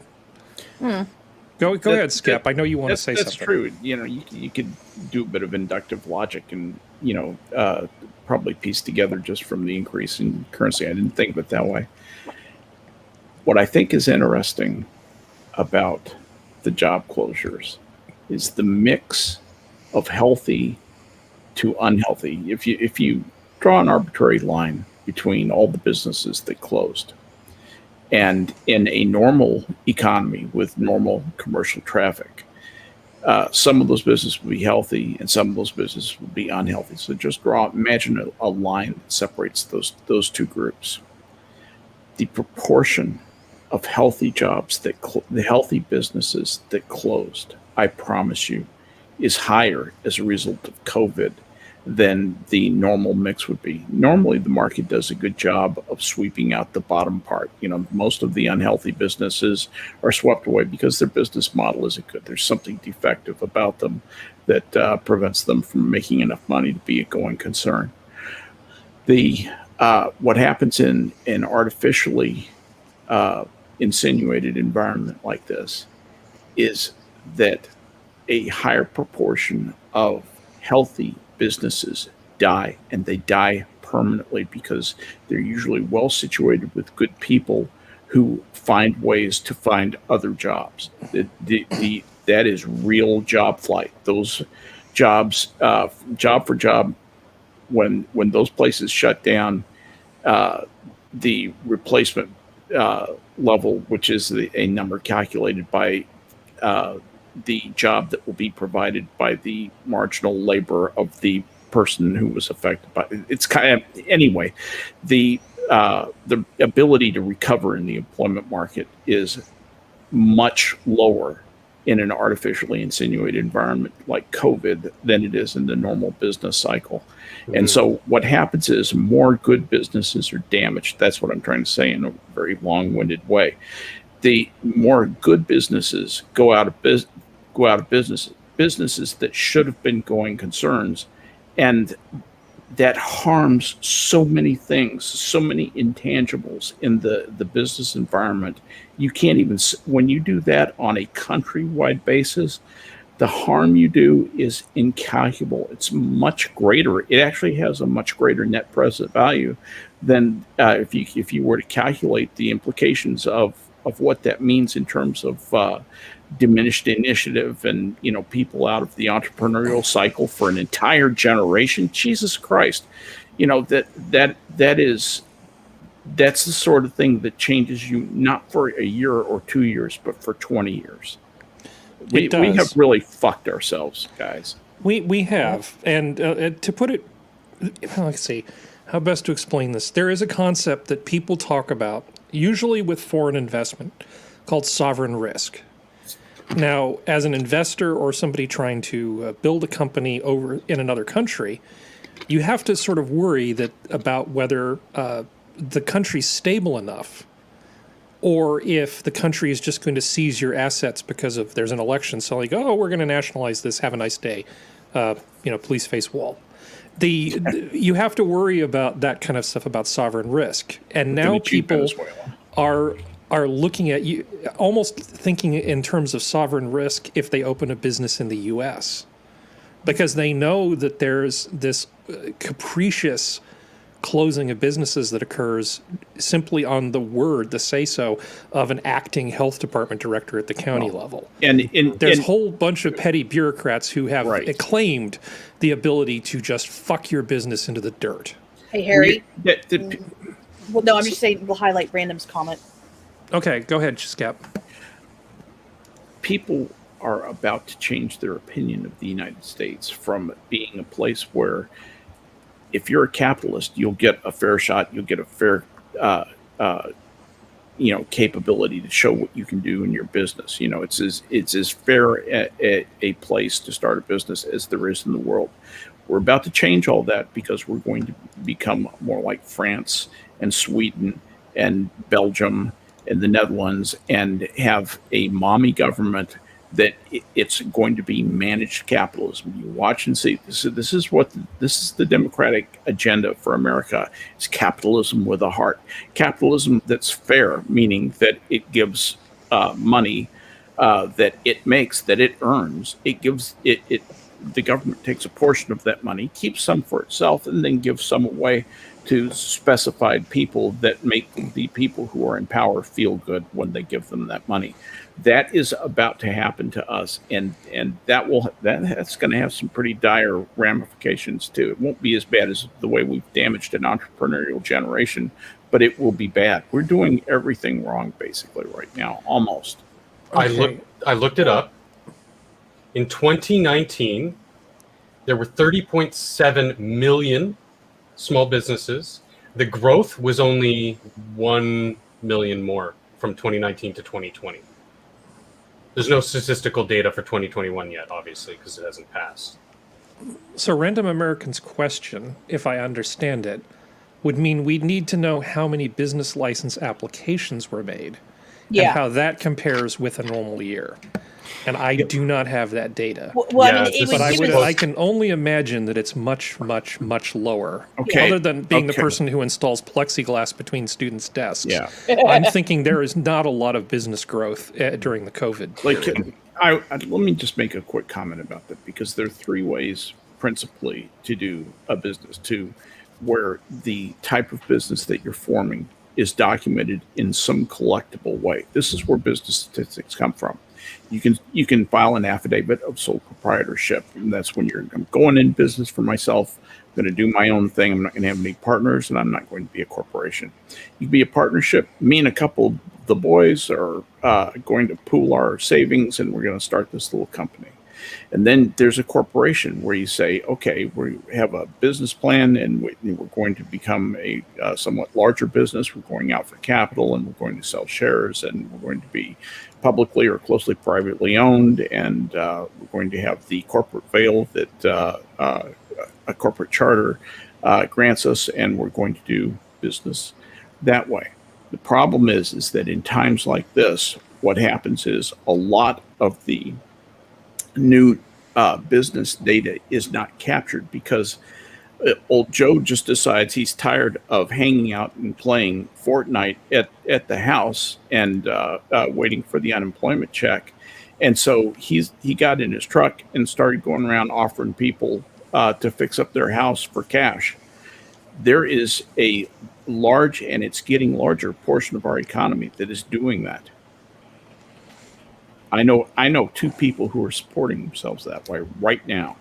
Go ahead, Skep. I know you want to say That's something. true. You could do a bit of inductive logic and probably piece together just from the increase in currency. I didn't think of it that way. What I think is interesting about the job closures is the mix of healthy to unhealthy. If you draw an arbitrary line between all the businesses that closed, and in a normal economy with normal commercial traffic, some of those businesses will be healthy and some of those businesses will be unhealthy. So just imagine a line that separates those two groups. The proportion of healthy jobs the healthy businesses that closed, I promise you, is higher as a result of COVID than the normal mix would be. Normally, the market does a good job of sweeping out the bottom part. Most of the unhealthy businesses are swept away because their business model isn't good. There's something defective about them that prevents them from making enough money to be a going concern. What happens in an artificially insinuated environment like this is that a higher proportion of healthy businesses die, and they die permanently because they're usually well situated with good people who find ways to find other jobs. That is real job flight. Those jobs, job for job, when those places shut down, the replacement level, which is a number calculated by the job that will be provided by the marginal labor of the person who was affected by it. It's kind of, anyway, the ability to recover in the employment market is much lower in an artificially insinuated environment like COVID than it is in the normal business cycle. Mm-hmm. And so what happens is more good businesses are damaged. That's what I'm trying to say in a very long-winded way. The more good businesses go out of business, businesses that should have been going concerns, and that harms so many things, so many intangibles in the business environment. You can't even, when you do that on a countrywide basis, the harm you do is incalculable. It's much greater. It actually has a much greater net present value than if you were to calculate the implications of what that means in terms of diminished initiative and people out of the entrepreneurial cycle for an entire generation. Jesus Christ, that's the sort of thing that changes you not for a year or 2 years, but for 20 years. We have really fucked ourselves, guys. We have, and to put it, let's see how best to explain this. There is a concept that people talk about, usually with foreign investment, called sovereign risk. Now, as an investor or somebody trying to build a company over in another country, you have to sort of worry about whether the country's stable enough, or if the country is just going to seize your assets because there's an election. So like, oh, we're going to nationalize this. Have a nice day. Please face wall. You have to worry about that kind of stuff about sovereign risk. And now people are looking at you, almost thinking in terms of sovereign risk if they open a business in the U.S. because they know that there's this capricious closing of businesses that occurs simply on the say-so of an acting health department director at the county level. And there's a whole bunch of petty bureaucrats who have claimed the ability to just fuck your business into the dirt. Hey, Harry. Well, no, I'm just saying we'll highlight Random's comment. Okay, go ahead, Skep. People are about to change their opinion of the United States from being a place where if you're a capitalist, you'll get a fair shot, you'll get a fair capability to show what you can do in your business. It's as fair a place to start a business as there is in the world. We're about to change all that because we're going to become more like France and Sweden and Belgium and the Netherlands and have a mommy government that it's going to be managed capitalism. You watch and see. This is the democratic agenda for America. It's capitalism with a heart. Capitalism that's fair, meaning that it gives money that it makes, that it earns. It gives it. The government takes a portion of that money, keeps some for itself, and then gives some away to specified people that make the people who are in power feel good when they give them that money. That is about to happen to us, and that's going to have some pretty dire ramifications too. It won't be as bad as the way we've damaged an entrepreneurial generation, but it will be bad. We're doing everything wrong basically right now, almost. Okay. I looked it up. In 2019, there were 30.7 million small businesses. The growth was only 1 million more from 2019 to 2020. There's no statistical data for 2021 yet, obviously, because it hasn't passed. So Random American's question, if I understand it, would mean we'd need to know how many business license applications were made and Yeah. how that compares with a normal year. And I do not have that data. Well, Yeah, I mean, this But is I can only imagine that it's much, much, much lower. Okay. Other than being the Okay. person who installs plexiglass between students' desks. Yeah. I'm thinking there is not a lot of business growth during the COVID period. Let me just make a quick comment about that, because there are three ways principally to do a business too, where the type of business that you're forming is documented in some collectible way. This is where business statistics come from. You can file an affidavit of sole proprietorship, and that's when I'm going in business for myself. I'm going to do my own thing. I'm not going to have any partners, and I'm not going to be a corporation. You can be a partnership. Me and a couple of the boys are going to pool our savings, and we're going to start this little company. And then there's a corporation where you say, okay, we have a business plan, and we're going to become a somewhat larger business. We're going out for capital, and we're going to sell shares, and we're going to be publicly or closely privately owned, and we're going to have the corporate veil that a corporate charter grants us, and we're going to do business that way. The problem is that in times like this, what happens is a lot of the new business data is not captured, because old Joe just decides he's tired of hanging out and playing Fortnite at the house and waiting for the unemployment check. And so he got in his truck and started going around offering people to fix up their house for cash. There is a large, and it's getting larger, portion of our economy that is doing that. I know two people who are supporting themselves that way right now.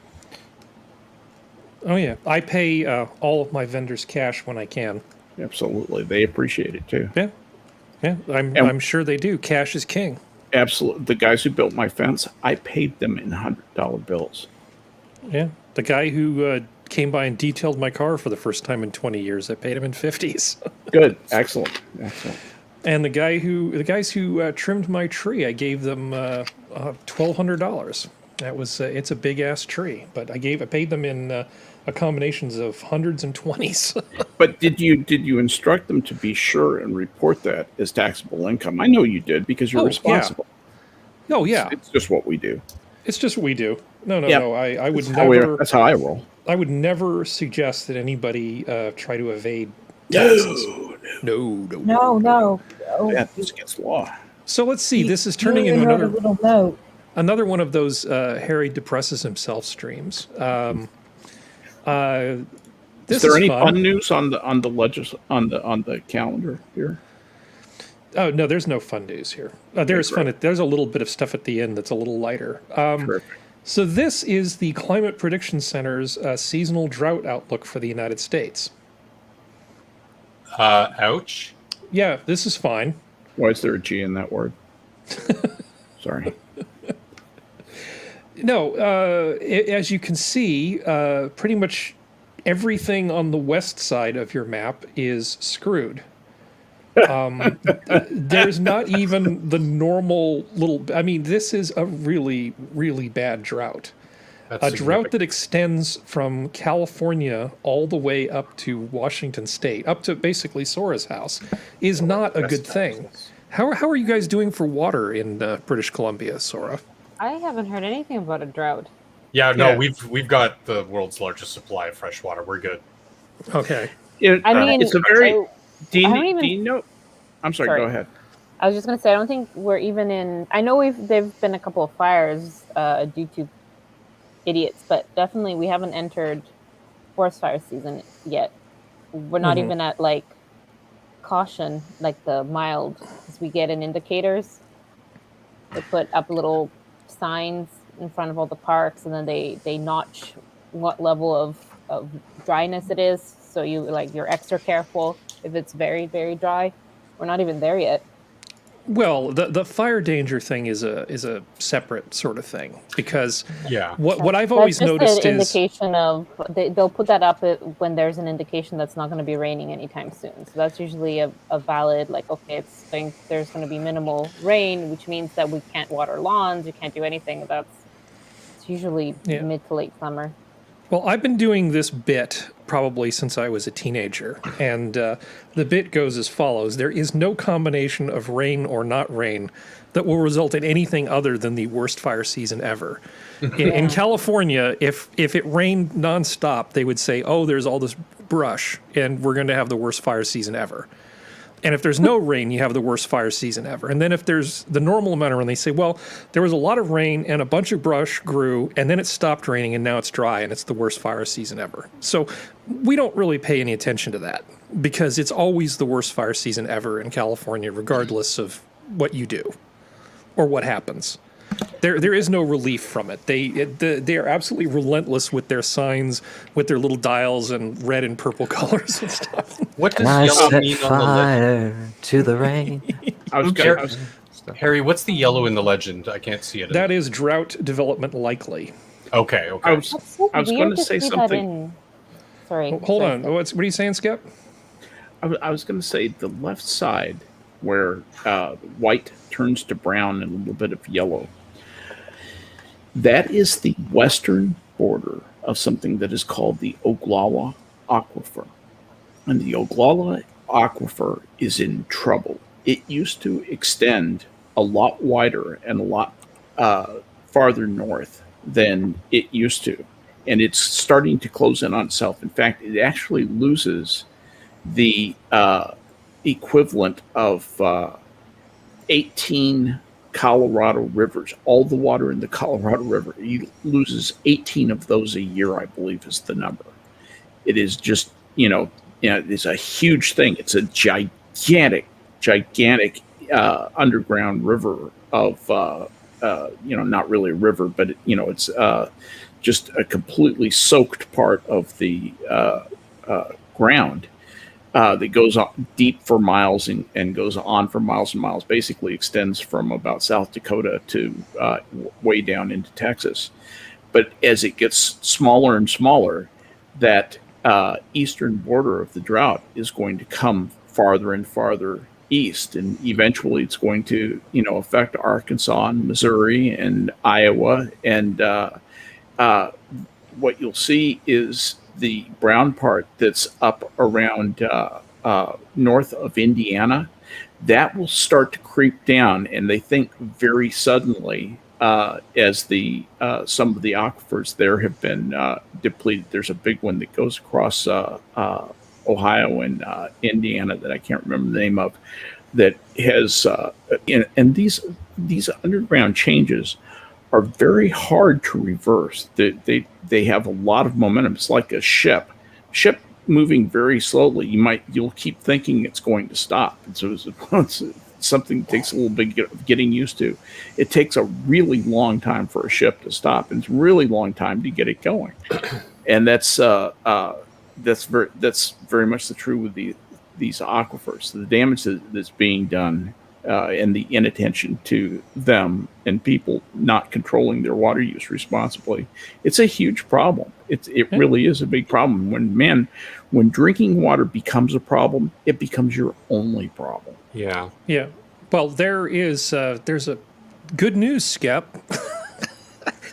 Oh, yeah. I pay all of my vendors cash when I can. Absolutely. They appreciate it too. Yeah. Yeah. I'm sure they do. Cash is king. Absolutely. The guys who built my fence, I paid them in $100 bills. Yeah. The guy who came by and detailed my car for the first time in 20 years, I paid him in 50s. Good. Excellent. Excellent. And the guys who trimmed my tree, I gave them $1,200. That was it's a big ass tree, but I paid them in combinations of hundreds and 20s. But did you instruct them to be sure and report that as taxable income? I know you did, because you're responsible. Yeah. Oh yeah, It's just what we do. it's just what we do. No. I would That's never. that's how I roll. I would never suggest that anybody try to evade taxes. No. Oh, That's against law. So let's see. This is turning you into wrote a little note. another one of those Harry depresses himself streams. Is This there any fun fun news on the calendar here? Oh no, there's no fun news here. There's great. fun. There's a little bit of stuff at the end that's a little lighter. Terrific. So this is the Climate Prediction Center's seasonal drought outlook for the United States. Ouch. Yeah, this is fine. Why is there a G in that word? Sorry. No, as you can see, pretty much everything on the west side of your map is screwed. There's not even the normal little. I mean, this is a really, really bad drought. That's A drought that extends from California all the way up to Washington State, up to basically Sora's house, is not a good thing. How are you guys doing for water in British Columbia, Sora? I haven't heard anything about a drought. Yeah, no, Yeah. we've got the world's largest supply of fresh water. We're good. Okay. I mean, it's a very. I Do don't you, even- do you know? I'm sorry. Sorry. Go ahead. I was just gonna say I don't think we're even in. I know there've been a couple of fires due to idiots, but definitely we haven't entered forest fire season yet. We're not even at like caution, like the mild, because we get in indicators. They put up little signs in front of all the parks, and then they notch what level of dryness it is. So you're extra careful if it's very, very dry. We're not even there yet. Well, the fire danger thing is a separate sort of thing, because Yeah. what I've always That's just noticed an is indication of they'll put that up when there's an indication that's not going to be raining anytime soon. So that's usually a valid, like, okay, there's going to be minimal rain, which means that we can't water lawns, we can't do anything. It's usually mid to late summer. well, I've been doing this bit probably since I was a teenager, and the bit goes as follows: there is no combination of rain or not rain that will result in anything other than the worst fire season ever. In California, if it rained nonstop, they would say, "Oh, there's all this brush, and we're going to have the worst fire season ever." And if there's no rain, you have the worst fire season ever. And then if there's the normal amount of rain, they say, well, there was a lot of rain and a bunch of brush grew, and then it stopped raining, and now it's dry, and it's the worst fire season ever. So we don't really pay any attention to that, because it's always the worst fire season ever in California, regardless of what you do or what happens. There is no relief from it. They are absolutely relentless with their signs, with their little dials and red and purple colors and stuff. What does I yellow set mean on the legend? fire to the rain. Harry, what's the yellow in the legend? I can't see it. That is drought development likely. Okay. I That's so was weird going to to say see that something. in- Sorry. Hold on. What are you saying, Skep? I was going to say the left side where white turns to brown and a little bit of yellow. That is the western border of something that is called the Oglawa Aquifer. And the Oglawa Aquifer is in trouble. It used to extend a lot wider and a lot farther north than it used to. And it's starting to close in on itself. In fact, it actually loses the equivalent of 18 Colorado rivers. All the water in the Colorado River, he loses 18 of those a year, I believe is the number. It is just, it's a huge thing. It's a gigantic underground river of, not really a river, but, it's just a completely soaked part of the ground. That goes on deep for miles and goes on for miles and miles, basically extends from about South Dakota to way down into Texas. But as it gets smaller and smaller, that eastern border of the drought is going to come farther and farther east. And eventually it's going to, affect Arkansas and Missouri and Iowa. And what you'll see is the brown part that's up around north of Indiana, that will start to creep down, and they think very suddenly as the some of the aquifers there have been depleted. There's a big one that goes across Ohio and Indiana that I can't remember the name of, that has and these underground changes are very hard to reverse. They have a lot of momentum. It's like a ship moving very slowly. You'll keep thinking it's going to stop. And so it's something that takes a little bit of getting used to. It takes a really long time for a ship to stop, and it's a really long time to get it going. And that's very much the true with these aquifers. The damage that's being done and the inattention to them and people not controlling their water use responsibly, it's a huge problem. It really is a big problem. When drinking water becomes a problem, it becomes your only problem. Yeah. Yeah. Well, there's a good news, Skep.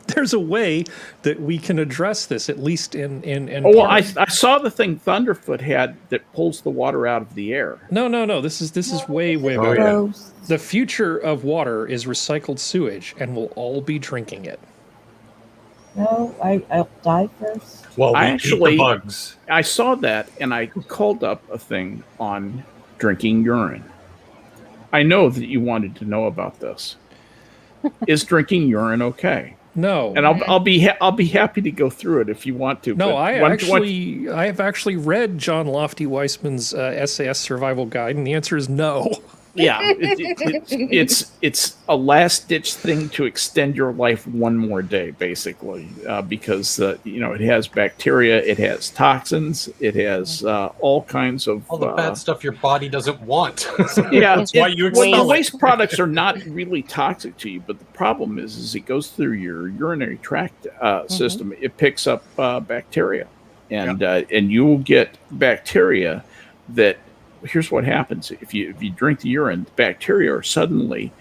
There's a way that we can address this, at least in well, part. I saw the thing Thunderfoot had that pulls the water out of the air. No. This is way Oh, better. yeah. Gross. The future of water is recycled sewage, and we'll all be drinking it. No, I'll die first. Well, we I eat actually- the bugs. I saw that, and I called up a thing on drinking urine. I know that you wanted to know about this. Is drinking urine okay? No. And I'll be happy to go through it if you want to. No, but I have actually read John Lofty Weissman's SAS survival guide, and the answer is no. Yeah, it's a last ditch thing to extend your life one more day, basically, because it has bacteria, it has toxins, it has all kinds of All the bad stuff your body doesn't want. Yeah, That's why you well, the expel it. waste products are not really toxic to you, but the problem is it goes through your urinary tract system. It picks up bacteria, and you will get bacteria that. Here's what happens if you drink the urine. The bacteria are suddenly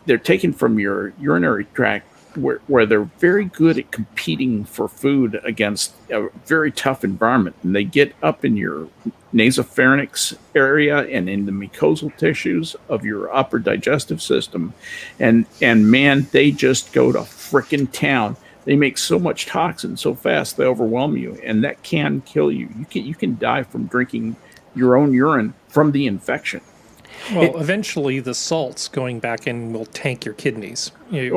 they're taken from your urinary tract where they're very good at competing for food against a very tough environment, and they get up in your nasopharynx area and in the mucosal tissues of your upper digestive system, and man, they just go to frickin' town. They make so much toxin so fast they overwhelm you, and that can kill you. You can die from drinking your own urine from the infection. Well, eventually the salts going back in will tank your kidneys. You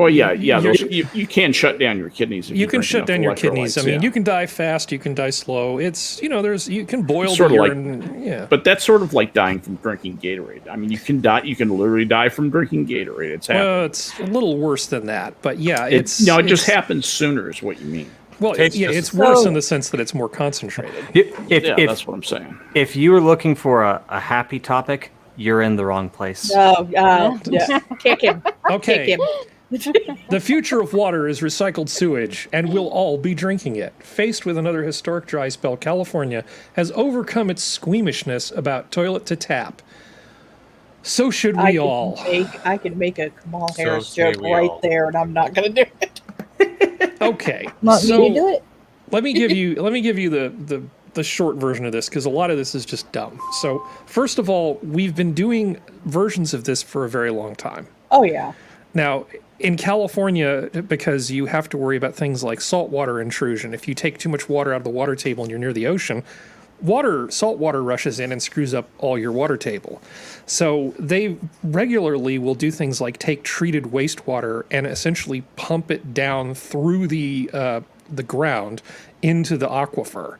can shut down your kidneys. If you can drink shut enough down your kidneys. I electrolytes, mean, you can die fast, you can die slow. It's you can boil Sort the of like- urine. Yeah. But that's sort of like dying from drinking Gatorade. I mean, you can die. You can literally die from drinking Gatorade. It's happening. Well, it's a little worse than that, but yeah, It it's just happens sooner, is what you mean. Well, Tastes just it's as- worse So- in the sense that it's more concentrated. That's what I'm saying. If you were looking for a happy topic, you're in the wrong place. No, yeah. Kick him. Okay. Kick him. The future of water is recycled sewage, and we'll all be drinking it. Faced with another historic dry spell, California has overcome its squeamishness about toilet to tap. So should we all. I can make a Kamal So Harris say joke we right all. there, and I'm not going to do it. Okay. Want so me to do it? let me give you the short version of this, because a lot of this is just dumb. So first of all, we've been doing versions of this for a very long time. Oh, yeah. Now, in California, because you have to worry about things like saltwater intrusion, if you take too much water out of the water table and you're near the ocean, salt water rushes in and screws up all your water table. So they regularly will do things like take treated wastewater and essentially pump it down through the ground into the aquifer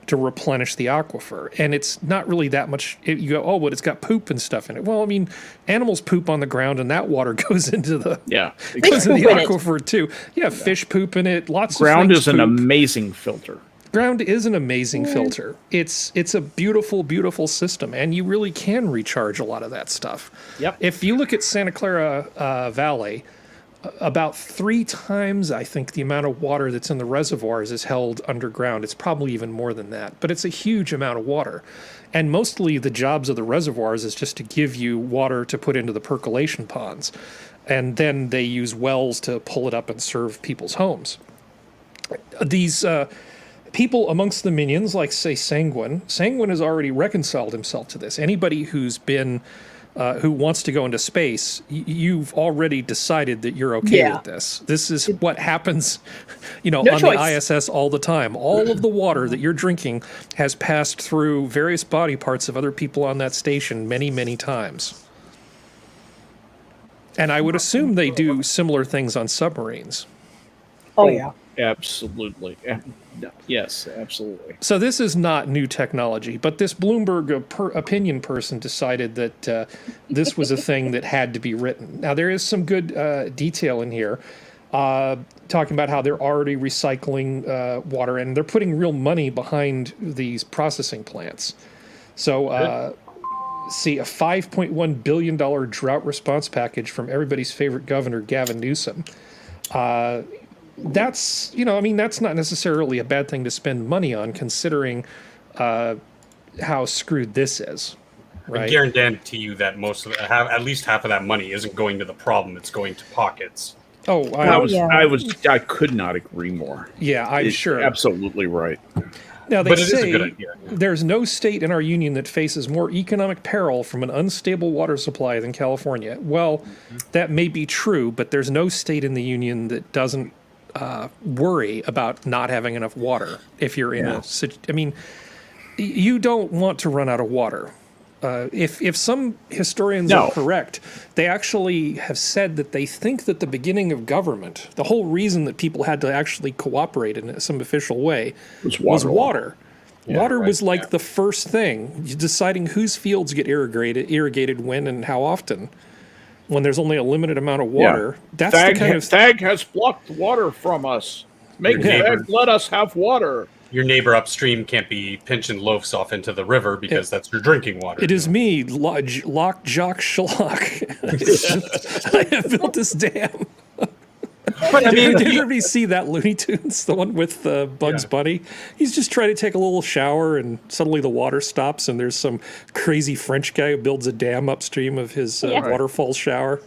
to replenish the aquifer. And it's not really that much. You go, oh, but it's got poop and stuff in it. Well, I mean, animals poop on the ground, and that water goes into the goes in the poop in it. aquifer too. Yeah, fish poop in it. Lots Ground of is an amazing filter. Ground is an amazing filter. It's a beautiful, beautiful system, and you really can recharge a lot of that stuff. Yep. If you look at Santa Clara Valley, about 3 times, I think, the amount of water that's in the reservoirs is held underground. It's probably even more than that, but it's a huge amount of water. And mostly the jobs of the reservoirs is just to give you water to put into the percolation ponds. And then they use wells to pull it up and serve people's homes. These people amongst the minions, like, say, Sanguine has already reconciled himself to this. Anybody who's been who wants to go into space, you've already decided that you're okay with this. This is what happens, No on choice. the ISS all the time. All of the water that you're drinking has passed through various body parts of other people on that station many, many times. And I would assume they do similar things on submarines. Oh, yeah. Absolutely. Yes, absolutely. So this is not new technology, but this Bloomberg opinion person decided that this was a thing that had to be written. Now, there is some good detail in here, talking about how they're already recycling water, and they're putting real money behind these processing plants. So, see, a $5.1 billion drought response package from everybody's favorite governor, Gavin Newsom. That's that's not necessarily a bad thing to spend money on, considering how screwed this is, I right? guarantee you that at least half of that money isn't going to the problem; it's going to pockets. Oh, I could not agree more. yeah, I'm sure. Absolutely right. Now, they But it is a say good idea. there's no state in our union that faces more economic peril from an unstable water supply than California. Well, that may be true, but there's no state in the union that doesn't worry about not having enough water. If you're in you don't want to run out of water. If some historians are correct, they actually have said that they think that the beginning of government, the whole reason that people had to actually cooperate in some official way, was water. Water right, was like yeah. the first thing, deciding whose fields get irrigated when and how often. When there's only a limited amount of water, that's the kind of Thag has blocked water from us. Make Your Thag neighbor- let us have water. Your neighbor upstream can't be pinching loaves off into the river because that's your drinking water. It is me, Lock Jock Schlock. I have built this dam. But I mean, Did everybody see that Looney Tunes, the one with Bugs Yeah. Bunny? He's just trying to take a little shower, and suddenly the water stops, and there's some crazy French guy who builds a dam upstream of his Yeah. waterfall shower.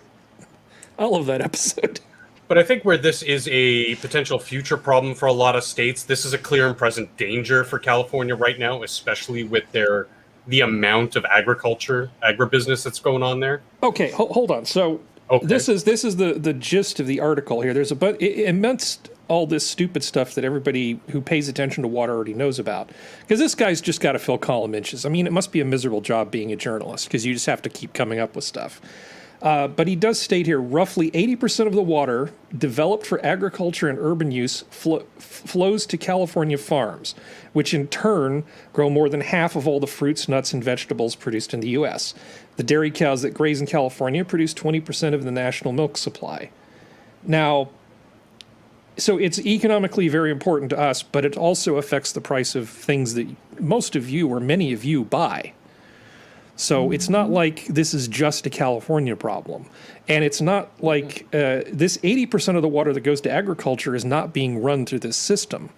I love that episode. But I think where this is a potential future problem for a lot of states, this is a clear and present danger for California right now, especially with the amount of agribusiness that's going on there. Okay, hold on. So Okay. this is the gist of the article here. There's amidst all this stupid stuff that everybody who pays attention to water already knows about. Because this guy's just got to fill column inches. I mean, it must be a miserable job being a journalist because you just have to keep coming up with stuff. But he does state here, roughly 80% of the water developed for agriculture and urban use flows to California farms, which in turn grow more than half of all the fruits, nuts, and vegetables produced in the U.S. The dairy cows that graze in California produce 20% of the national milk supply. Now, so it's economically very important to us, but it also affects the price of things that most of you or many of you buy. So it's not like this is just a California problem. And it's not like this 80% of the water that goes to agriculture is not being run through this system.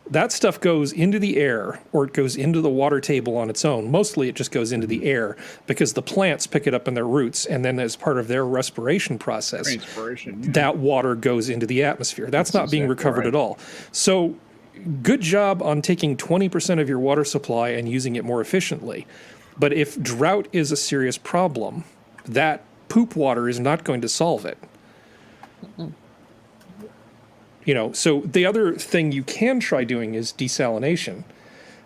That stuff goes into the air or it goes into the water table on its own. Mostly it just goes into the air because the plants pick it up in their roots, and then as part of their respiration process, that water goes into the atmosphere. That's not being recovered at all. So good job on taking 20% of your water supply and using it more efficiently. But if drought is a serious problem, that poop water is not going to solve it. You know, so the other thing you can try doing is desalination.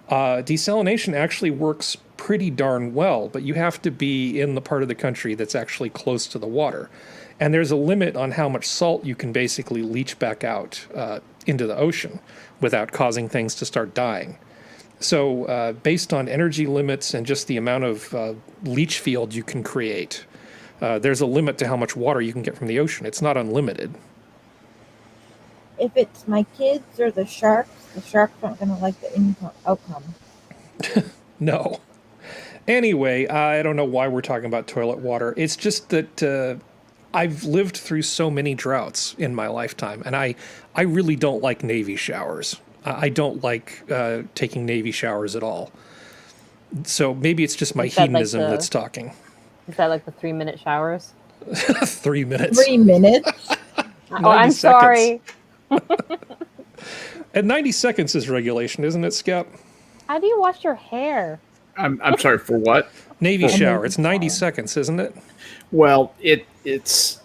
Desalination actually works pretty darn well, but you have to be in the part of the country that's actually close to the water. And there's a limit on how much salt you can basically leach back out into the ocean without causing things to start dying. So based on energy limits and just the amount of leach field you can create, there's a limit to how much water you can get from the ocean. It's not unlimited. If it's my kids or the sharks aren't going to like the outcome. No. Anyway, I don't know why we're talking about toilet water. It's just that I've lived through so many droughts in my lifetime, and I really don't like Navy showers. I don't like taking Navy showers at all. So maybe it's just my hedonism that's talking. Is that like the 3-minute showers? 3 minutes. 3 minutes? Oh, I'm sorry. And 90 seconds is regulation, isn't it, Skep? How do you wash your hair? I'm sorry, for what? Navy shower. It's 90 seconds, isn't it? Well, it's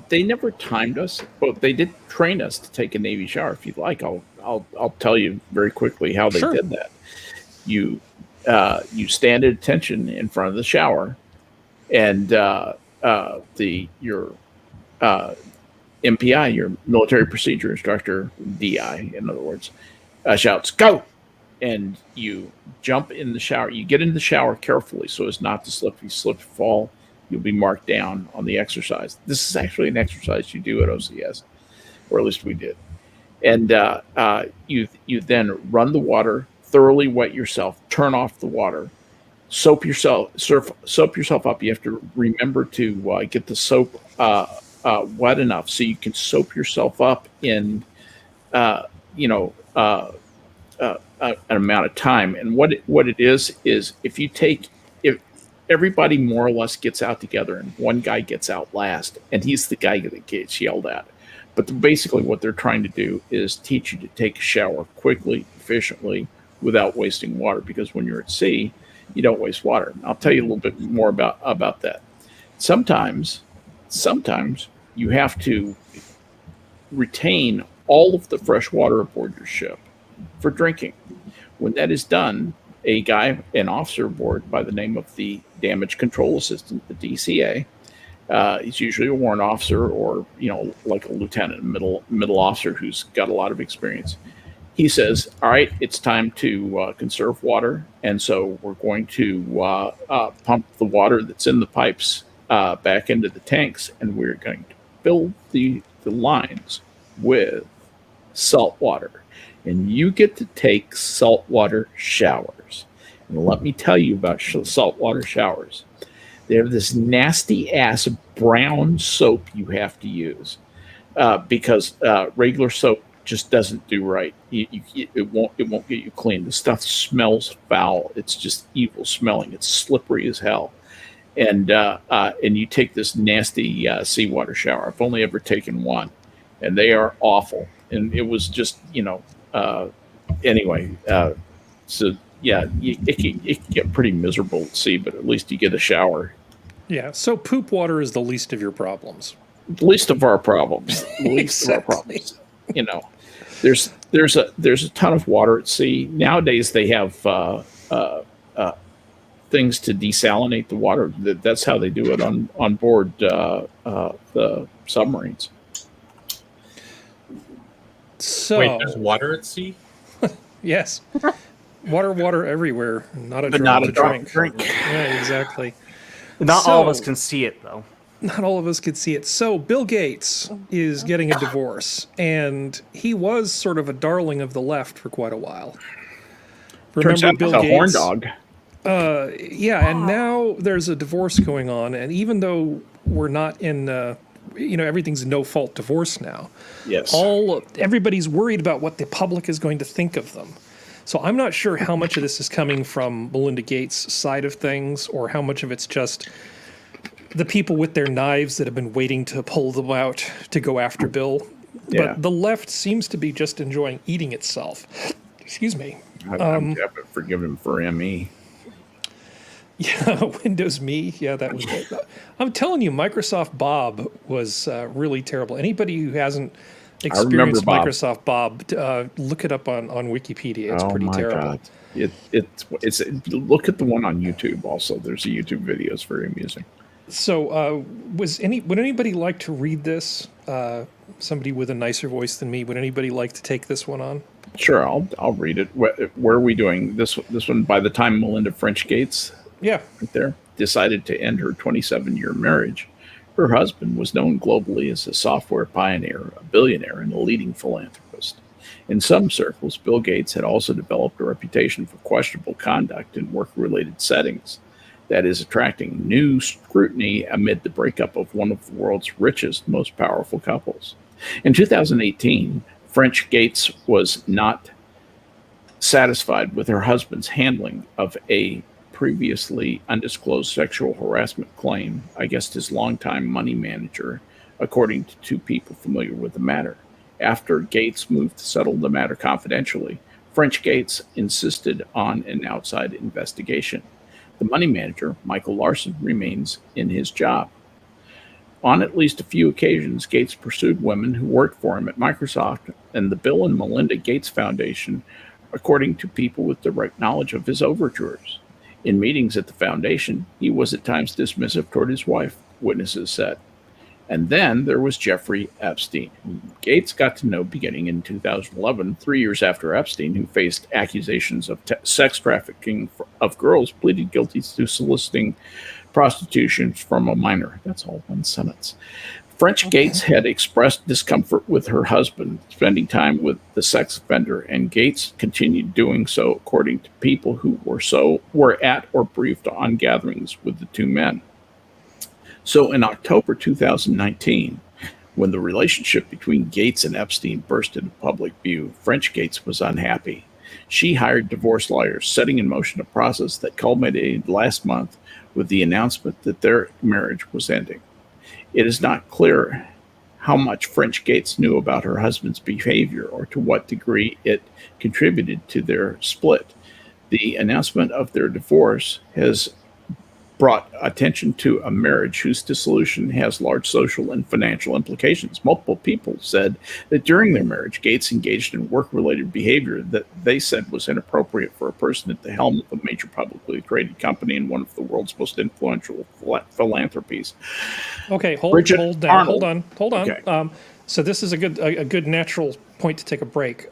they never timed us, but they did train us to take a Navy shower. If you'd like, I'll tell you very quickly how they did that. You stand at attention in front of the shower, and your MPI, your military procedure instructor, DI, in other words, shouts, "Go!" And you jump in the shower. You get into the shower carefully so as not to slip. If you slip, fall, you'll be marked down on the exercise. This is actually an exercise you do at OCS, or at least we did. And you then run the water, thoroughly wet yourself, turn off the water, soap yourself up. You have to remember to get the soap wet enough so you can soap yourself up in an amount of time. And what it is if everybody more or less gets out together and one guy gets out last, and he's the guy that gets yelled at. But basically what they're trying to do is teach you to take a shower quickly, efficiently, without wasting water, because when you're at sea, you don't waste water. And I'll tell you a little bit more about that. Sometimes you have to retain all of the fresh water aboard your ship for drinking. When that is done, an officer aboard by the name of the Damage Control Assistant, the DCA, he's usually a warrant officer or like a lieutenant, middle officer who's got a lot of experience. he says, all right, it's time to conserve water. And so we're going to pump the water that's in the pipes back into the tanks, and we're going to fill the lines with salt water. And you get to take saltwater showers. And let me tell you about saltwater showers. They have this nasty ass brown soap you have to use because regular soap just doesn't do right. It won't get you clean. The stuff smells foul. It's just evil smelling. It's slippery as hell. And you take this nasty seawater shower. I've only ever taken one, and they are awful. And it was just anyway. So yeah, it can get pretty miserable at sea, but at least you get a shower. Yeah. So poop water is the least of your problems. The least of our problems. The least of our problems. There's a ton of water at sea nowadays. They have things to desalinate the water. That's how they do it on board the submarines. So Wait, there's water at sea? yes, water everywhere. Not a But drop not a to drop drink. to drink. Yeah, exactly. Not all of So- us can see it though. Not all of us could see it. So Bill Gates is getting a divorce, and he was sort of a darling of the left for quite a while. Turns out he's a horn dog. Yeah, and now there's a divorce going on, and even though we're not in, everything's a no-fault divorce now. Yes. Everybody's worried about what the public is going to think of them. So I'm not sure how much of this is coming from Melinda Gates' side of things, or how much of it's just the people with their knives that have been waiting to pull them out to go after Bill. Yeah. But the left seems to be just enjoying eating itself. Excuse me. I haven't forgiven him for ME. Yeah, Windows Me. Yeah, that was good. I'm telling you, Microsoft Bob was really terrible. Anybody who hasn't experienced Bob. Microsoft Bob, look it up on Wikipedia. It's pretty terrible. God. It's look at the one on YouTube also. There's a YouTube video. It's very amusing. So, would anybody like to read this? Somebody with a nicer voice than me. Would anybody like to take this one on? Sure, I'll read it. Where are we doing this one? By the time Melinda French Gates, Yeah. right there, decided to end her 27-year marriage, her husband was known globally as a software pioneer, a billionaire, and a leading philanthropist. In some circles, Bill Gates had also developed a reputation for questionable conduct in work-related settings that is attracting new scrutiny amid the breakup of one of the world's richest, most powerful couples. In 2018, French Gates was not satisfied with her husband's handling of a previously undisclosed sexual harassment claim against his longtime money manager, according to two people familiar with the matter. After Gates moved to settle the matter confidentially, French Gates insisted on an outside investigation. The money manager, Michael Larson, remains in his job. On at least a few occasions, Gates pursued women who worked for him at Microsoft and the Bill and Melinda Gates Foundation, according to people with direct knowledge of his overtures. In meetings at the foundation, he was at times dismissive toward his wife, witnesses said. And then there was Jeffrey Epstein, who Gates got to know beginning in 2011, 3 years after Epstein, who faced accusations of sex trafficking of girls, pleaded guilty to soliciting prostitution from a minor. That's all one sentence. French Gates had expressed discomfort with her husband spending time with the sex offender, and Gates continued doing so, according to people who were at or briefed on gatherings with the two men. So in October 2019, when the relationship between Gates and Epstein burst into public view, French Gates was unhappy. She hired divorce lawyers, setting in motion a process that culminated last month with the announcement that their marriage was ending. It is not clear how much French Gates knew about her husband's behavior or to what degree it contributed to their split. The announcement of their divorce has brought attention to a marriage whose dissolution has large social and financial implications. Multiple people said that during their marriage, Gates engaged in work-related behavior that they said was inappropriate for a person at the helm of a major publicly traded company and one of the world's most influential philanthropies. Okay, hold on. Okay. So this is a good natural point to take a break.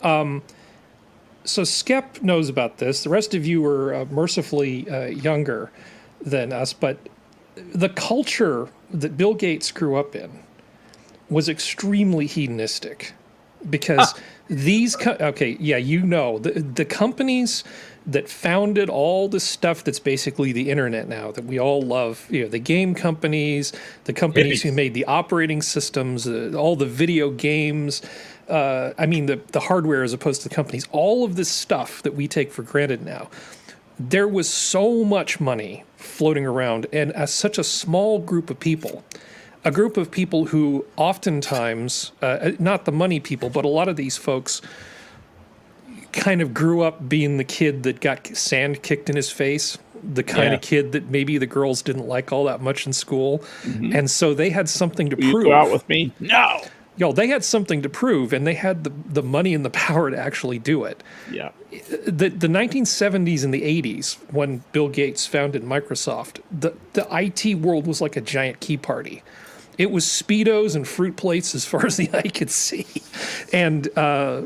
so Skep knows about this. The rest of you are mercifully younger than us, but the culture that Bill Gates grew up in was extremely hedonistic because the companies that founded all the stuff that's basically the internet now that we all love, the game companies, the companies who made the operating systems, all the video games, the hardware as opposed to the companies, all of this stuff that we take for granted now. There was so much money floating around, and as such a small group of people, a group of people who oftentimes, not the money people, but a lot of these folks kind of grew up being the kid that got sand kicked in his face, the kind of kid that maybe the girls didn't like all that much in school. Mm-hmm. And so they had something to prove. You go out with me? No. They had something to prove, and they had the money and the power to actually do it. Yeah. The 1970s and the 80s, when Bill Gates founded Microsoft, the IT world was like a giant key party. It was Speedos and fruit plates as far as the eye could see. And at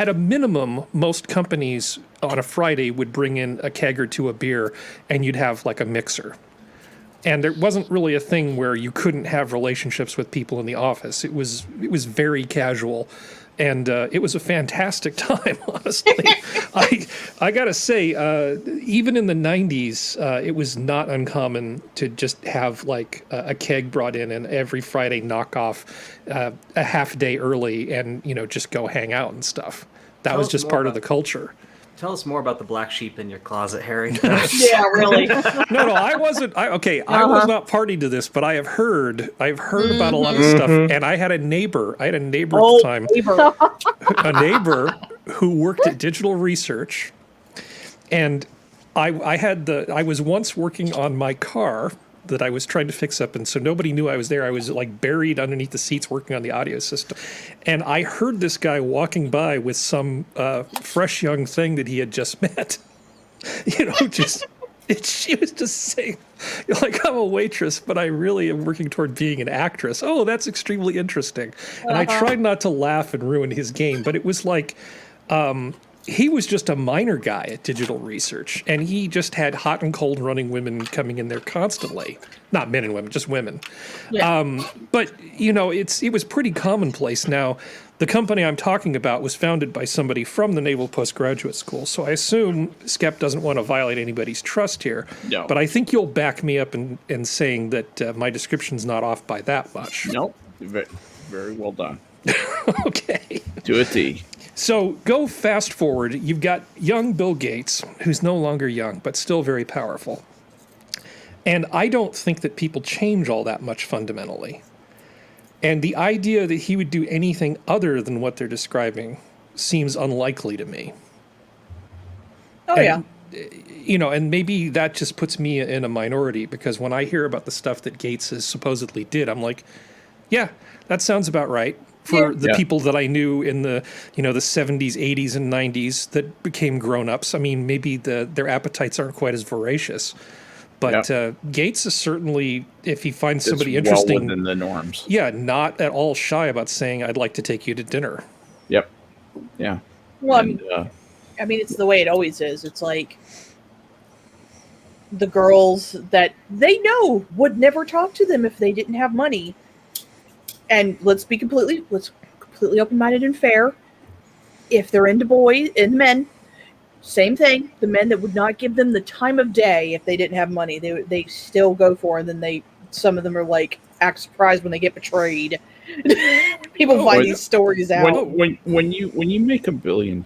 a minimum, most companies on a Friday would bring in a keg or two of beer, and you'd have like a mixer. And there wasn't really a thing where you couldn't have relationships with people in the office. It was very casual, and it was a fantastic time, honestly. I gotta say, even in the 90s, it was not uncommon to just have like a keg brought in and every Friday knock off a half day early and just go hang out and stuff. That was just part of the culture. Tell us more about the black sheep in your closet, Harry. Yeah, really. No, I wasn't. I was not party to this, but I've heard about a lot of stuff. And I had a neighbor. At the time. A neighbor who worked at Digital Research, and I was once working on my car that I was trying to fix up, and so nobody knew I was there. I was like buried underneath the seats working on the audio system, and I heard this guy walking by with some fresh young thing that he had just met. She was just saying, like, I'm a waitress, but I really am working toward being an actress. Oh, that's extremely interesting. And I tried not to laugh and ruin his game, but it was like, he was just a minor guy at Digital Research, and he just had hot and cold running women coming in there constantly. Not men and women, just women. Yeah. But, it was pretty commonplace. Now, the company I'm talking about was founded by somebody from the Naval Postgraduate School, so I assume Skep doesn't want to violate anybody's trust here. No. But I think you'll back me up in saying that my description's not off by that much. Nope. Very well done. Okay. To a T. So go fast forward. You've got young Bill Gates, who's no longer young, but still very powerful. And I don't think that people change all that much fundamentally. And the idea that he would do anything other than what they're describing seems unlikely to me. Oh, and, yeah. And maybe that just puts me in a minority, because when I hear about the stuff that Gates has supposedly did, I'm like, yeah, that sounds about right. For the people that I knew in the, the 70s, 80s, and 90s that became grown-ups. I mean, maybe their appetites aren't quite as voracious. But Gates is certainly, if he finds somebody interesting, well within the norms. Yeah, not at all shy about saying, "I'd like to take you to dinner." Yep. Yeah. Well, I mean, it's the way it always is. It's like the girls that they know would never talk to them if they didn't have money. And let's be completely open-minded and fair. If they're into boys and men, same thing. The men that would not give them the time of day if they didn't have money, they still go for it. And then some of them are like act surprised when they get betrayed. People find these stories out. When you make $1 billion,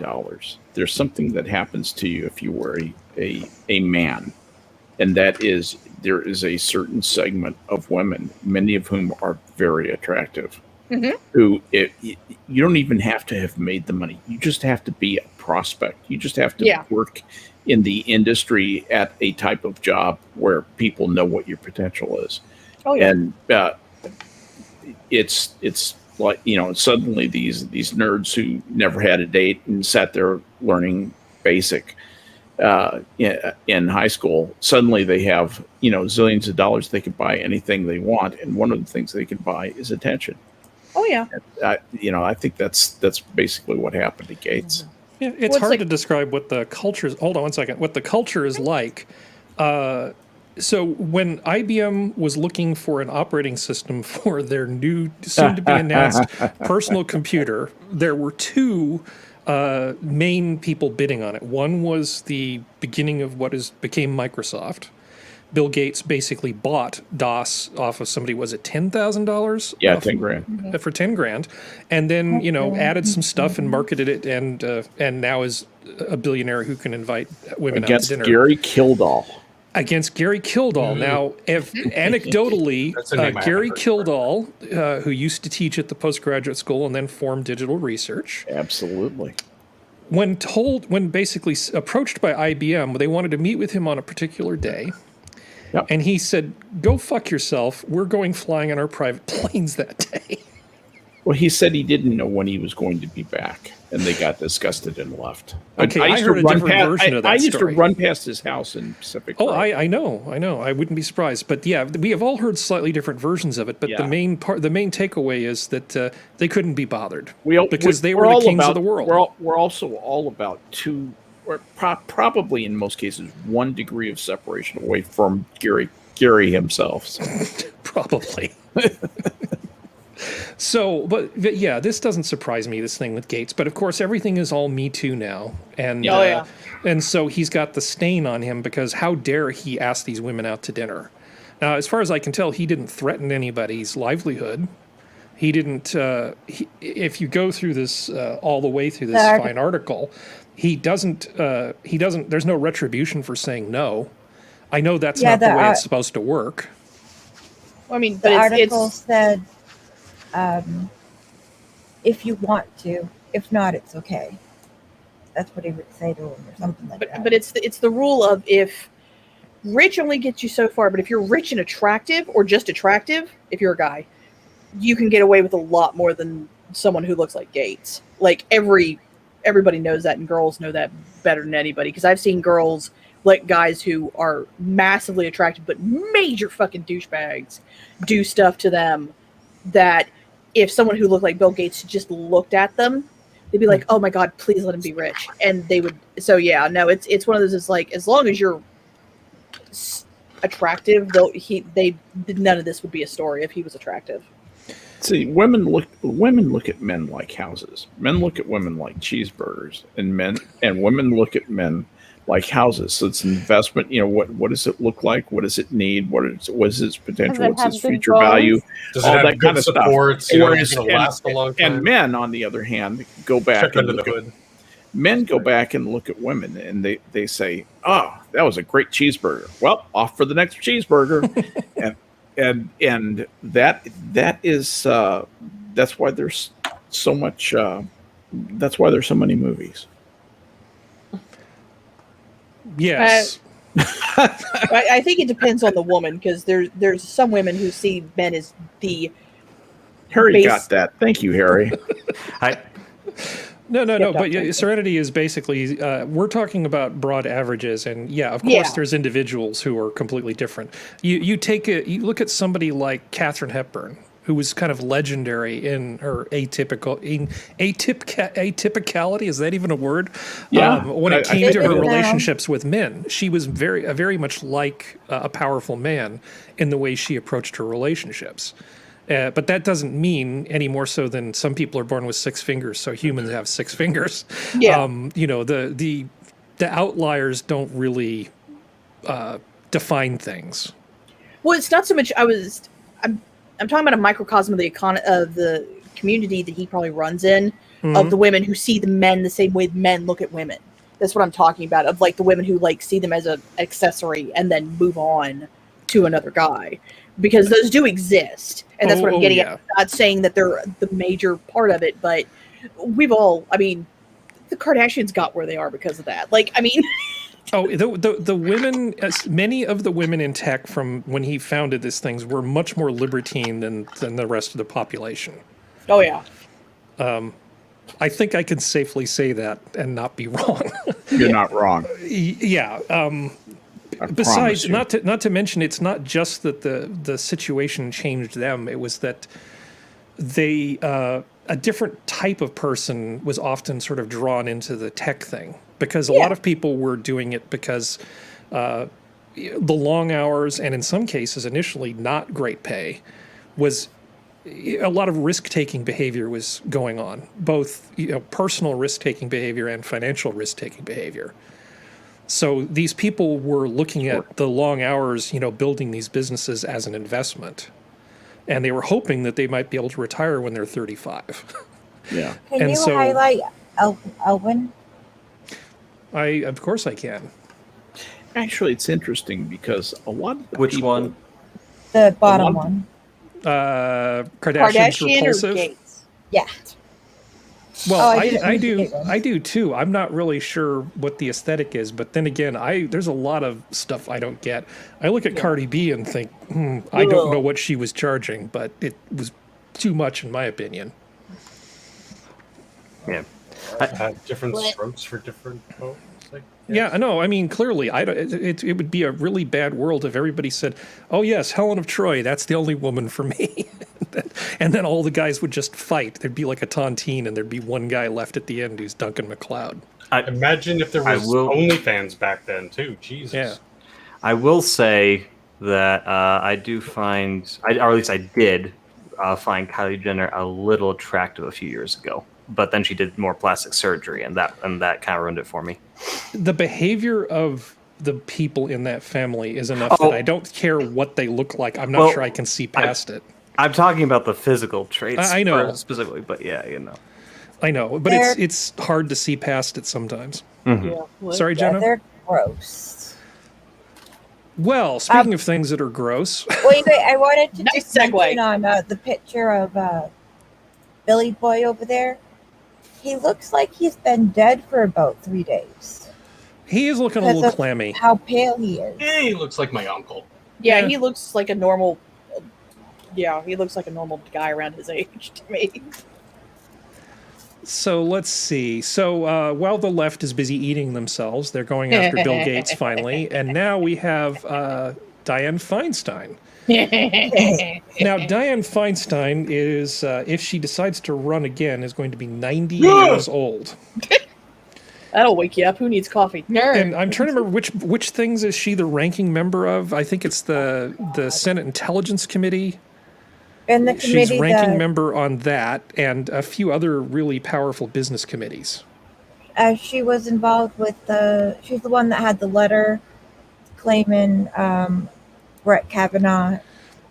there's something that happens to you if you were a man, and that is there is a certain segment of women, many of whom are very attractive, who you don't even have to have made the money. You just have to be a prospect. You just have to work in the industry at a type of job where people know what your potential is. Oh, yeah. And it's like, suddenly these nerds who never had a date and sat there learning basic in high school, suddenly they have, zillions of dollars. They can buy anything they want. And one of the things they can buy is attention. Oh yeah. I think that's basically what happened to Gates. Yeah, it's Well, it's hard like- to describe what the culture is. Hold on one second. What the culture is like. So when IBM was looking for an operating system for their new, soon-to-be announced personal computer, there were two main people bidding on it. One was the beginning of what became Microsoft. Bill Gates basically bought DOS off of somebody. Was it $10,000? Yeah, 10 grand. For 10 grand, and then added some stuff and marketed it, and now is a billionaire who can invite women Against out to dinner. Gary Kildall. Against Gary Kildall. Now, if anecdotally, That's a name I Gary haven't Kildall, who used to teach at the postgraduate school and then formed Digital Research, Absolutely. when basically approached by IBM, they wanted to meet with him on a particular day. Yep. And he said, "Go fuck yourself. We're going flying on our private planes that day." Well, he said he didn't know when he was going to be back, and they got disgusted and left. Okay, I used to heard a run different version of that I used story. to run past his house in Pacific. Oh, Road. I know. I wouldn't be surprised. But yeah, we have all heard slightly different versions of it. But Yeah. the main takeaway is that they couldn't be bothered because they we're were the all kings about, of the world. We're also all about probably in most cases 1 degree of separation away from Gary himself. So. Probably. So, but yeah, this doesn't surprise me, this thing with Gates. But of course, everything is all Me Too now. And, Oh, yeah. and so he's got the stain on him because how dare he ask these women out to dinner? Now, as far as I can tell, he didn't threaten anybody's livelihood. He didn't, if you go through this, all the way through this fine article, he doesn't, there's no retribution for saying no. I know that's not the way it's supposed to work. I mean, The but article it's said, if you want to, if not, it's okay. That's what he would say to him, or something like that. but it's the rule of if rich only gets you so far, but if you're rich and attractive, or just attractive, if you're a guy, you can get away with a lot more than someone who looks like Gates. Like everybody knows that, and girls know that better than anybody. Because I've seen girls like guys who are massively attractive but major fucking douchebags do stuff to them that if someone who looked like Bill Gates just looked at them, they'd be like, "Oh my god, please let him be rich," and they would. So yeah, no, it's one of those. It's like as long as you're attractive, though, none of this would be a story if he was attractive. See, women look at men like houses. Men look at women like cheeseburgers, and women look at men like houses. So it's an investment. What does it look like? What does it need? What is its potential? it What's have its good future bones? value? Does it all have that good kind of stuff. supports? Whereas- It's going to last a long time. And men, on the other hand, go back Check and under the look at hood. men go back and look at women, and they say, "Oh, that was a great cheeseburger. Well, off for the next cheeseburger," and that is that's why there's so much. That's why there's so many movies. Yes. I think it depends on the woman because there's some women who see men as the Harry base- got that. Thank you, Harry. No. Yep, But yep. Serenity is basically, we're talking about broad averages. And yeah, of course, Yeah. there's individuals who are completely different. You look at somebody like Katharine Hepburn, who was kind of legendary in her atypicality. Is that even a word? Yeah. When it I came think to it her is. relationships with men, she was very much like a powerful man in the way she approached her relationships. But that doesn't mean any more so than some people are born with 6 fingers, so humans have 6 fingers. Yeah. The outliers don't really define things. Well, it's not so much. I'm talking about a microcosm of the community that he probably runs in, of the women who see the men the same way men look at women. That's what I'm talking about. Of like the women who like see them as an accessory and then move on to another guy, because those do exist, and that's what I'm getting at. I'm not saying that they're the major part of it, but we've all. I mean, the Kardashians got where they are because of that. Like, I mean. Oh, the women, many of the women in tech from when he founded these things were much more libertine than the rest of the population. Oh yeah. I think I can safely say that and not be wrong. You're not wrong. Yeah. I Besides, promise you. not to mention, it's not just that the situation changed them. It was that a different type of person was often sort of drawn into the tech thing, because a lot of people were doing it because the long hours, and in some cases initially not great pay, was a lot of risk-taking behavior was going on, both personal risk-taking behavior and financial risk-taking behavior. So these people were looking at the long hours, building these businesses as an investment. And they were hoping that they might be able to retire when they're 35. Yeah. Can you highlight Elwin? Of course I can. Actually, it's interesting because a lot of the Which people, one? The bottom one. Kardashian's Kardashian or repulsive. Gates? Yeah. Well, I didn't I read do. the ones. I do too. I'm not really sure what the aesthetic is, but then again, there's a lot of stuff I don't get. I look at Cardi B and think, I don't know what she was charging, but it was too much in my opinion. Yeah. Different strokes for different folks. Yeah, no, I mean, clearly, it would be a really bad world if everybody said, oh, yes, Helen of Troy, that's the only woman for me. And then all the guys would just fight. There'd be like a tontine, and there'd be one guy left at the end who's Duncan MacLeod. Imagine if there was OnlyFans back then, too. Jesus. Yeah. I will say that I do find, or at least I did find Kylie Jenner a little attractive a few years ago. But then she did more plastic surgery, and that kind of ruined it for me. The behavior of the people in that family is enough that I don't care what they look like. I'm not sure I can see past it. I'm talking about the physical traits I know. specifically, but yeah, I know, but it's hard to see past it sometimes. Mm-hmm. Sorry, Jenna? They're gross. Well, speaking of things that are gross. Wait, I wanted to Nice just segue. mention on the picture of Billy Boy over there. He looks like he's been dead for about 3 days. He is looking a Because little of clammy. How pale he is. He looks like my uncle. Yeah, Yeah. he looks like a normal. Yeah, he looks like a normal guy around his age to me. So let's see. So while the left is busy eating themselves, they're going after Bill Gates finally. And now we have Dianne Feinstein. Now, Dianne Feinstein is, if she decides to run again, is going to be 90 years old. That'll wake you up. Who needs coffee? And I'm trying to remember which things is she the ranking member of? I think it's the Senate Intelligence Committee. And the committee She's ranking member on that and a few other really powerful business committees. She was involved with she's the one that had the letter claiming Brett Kavanaugh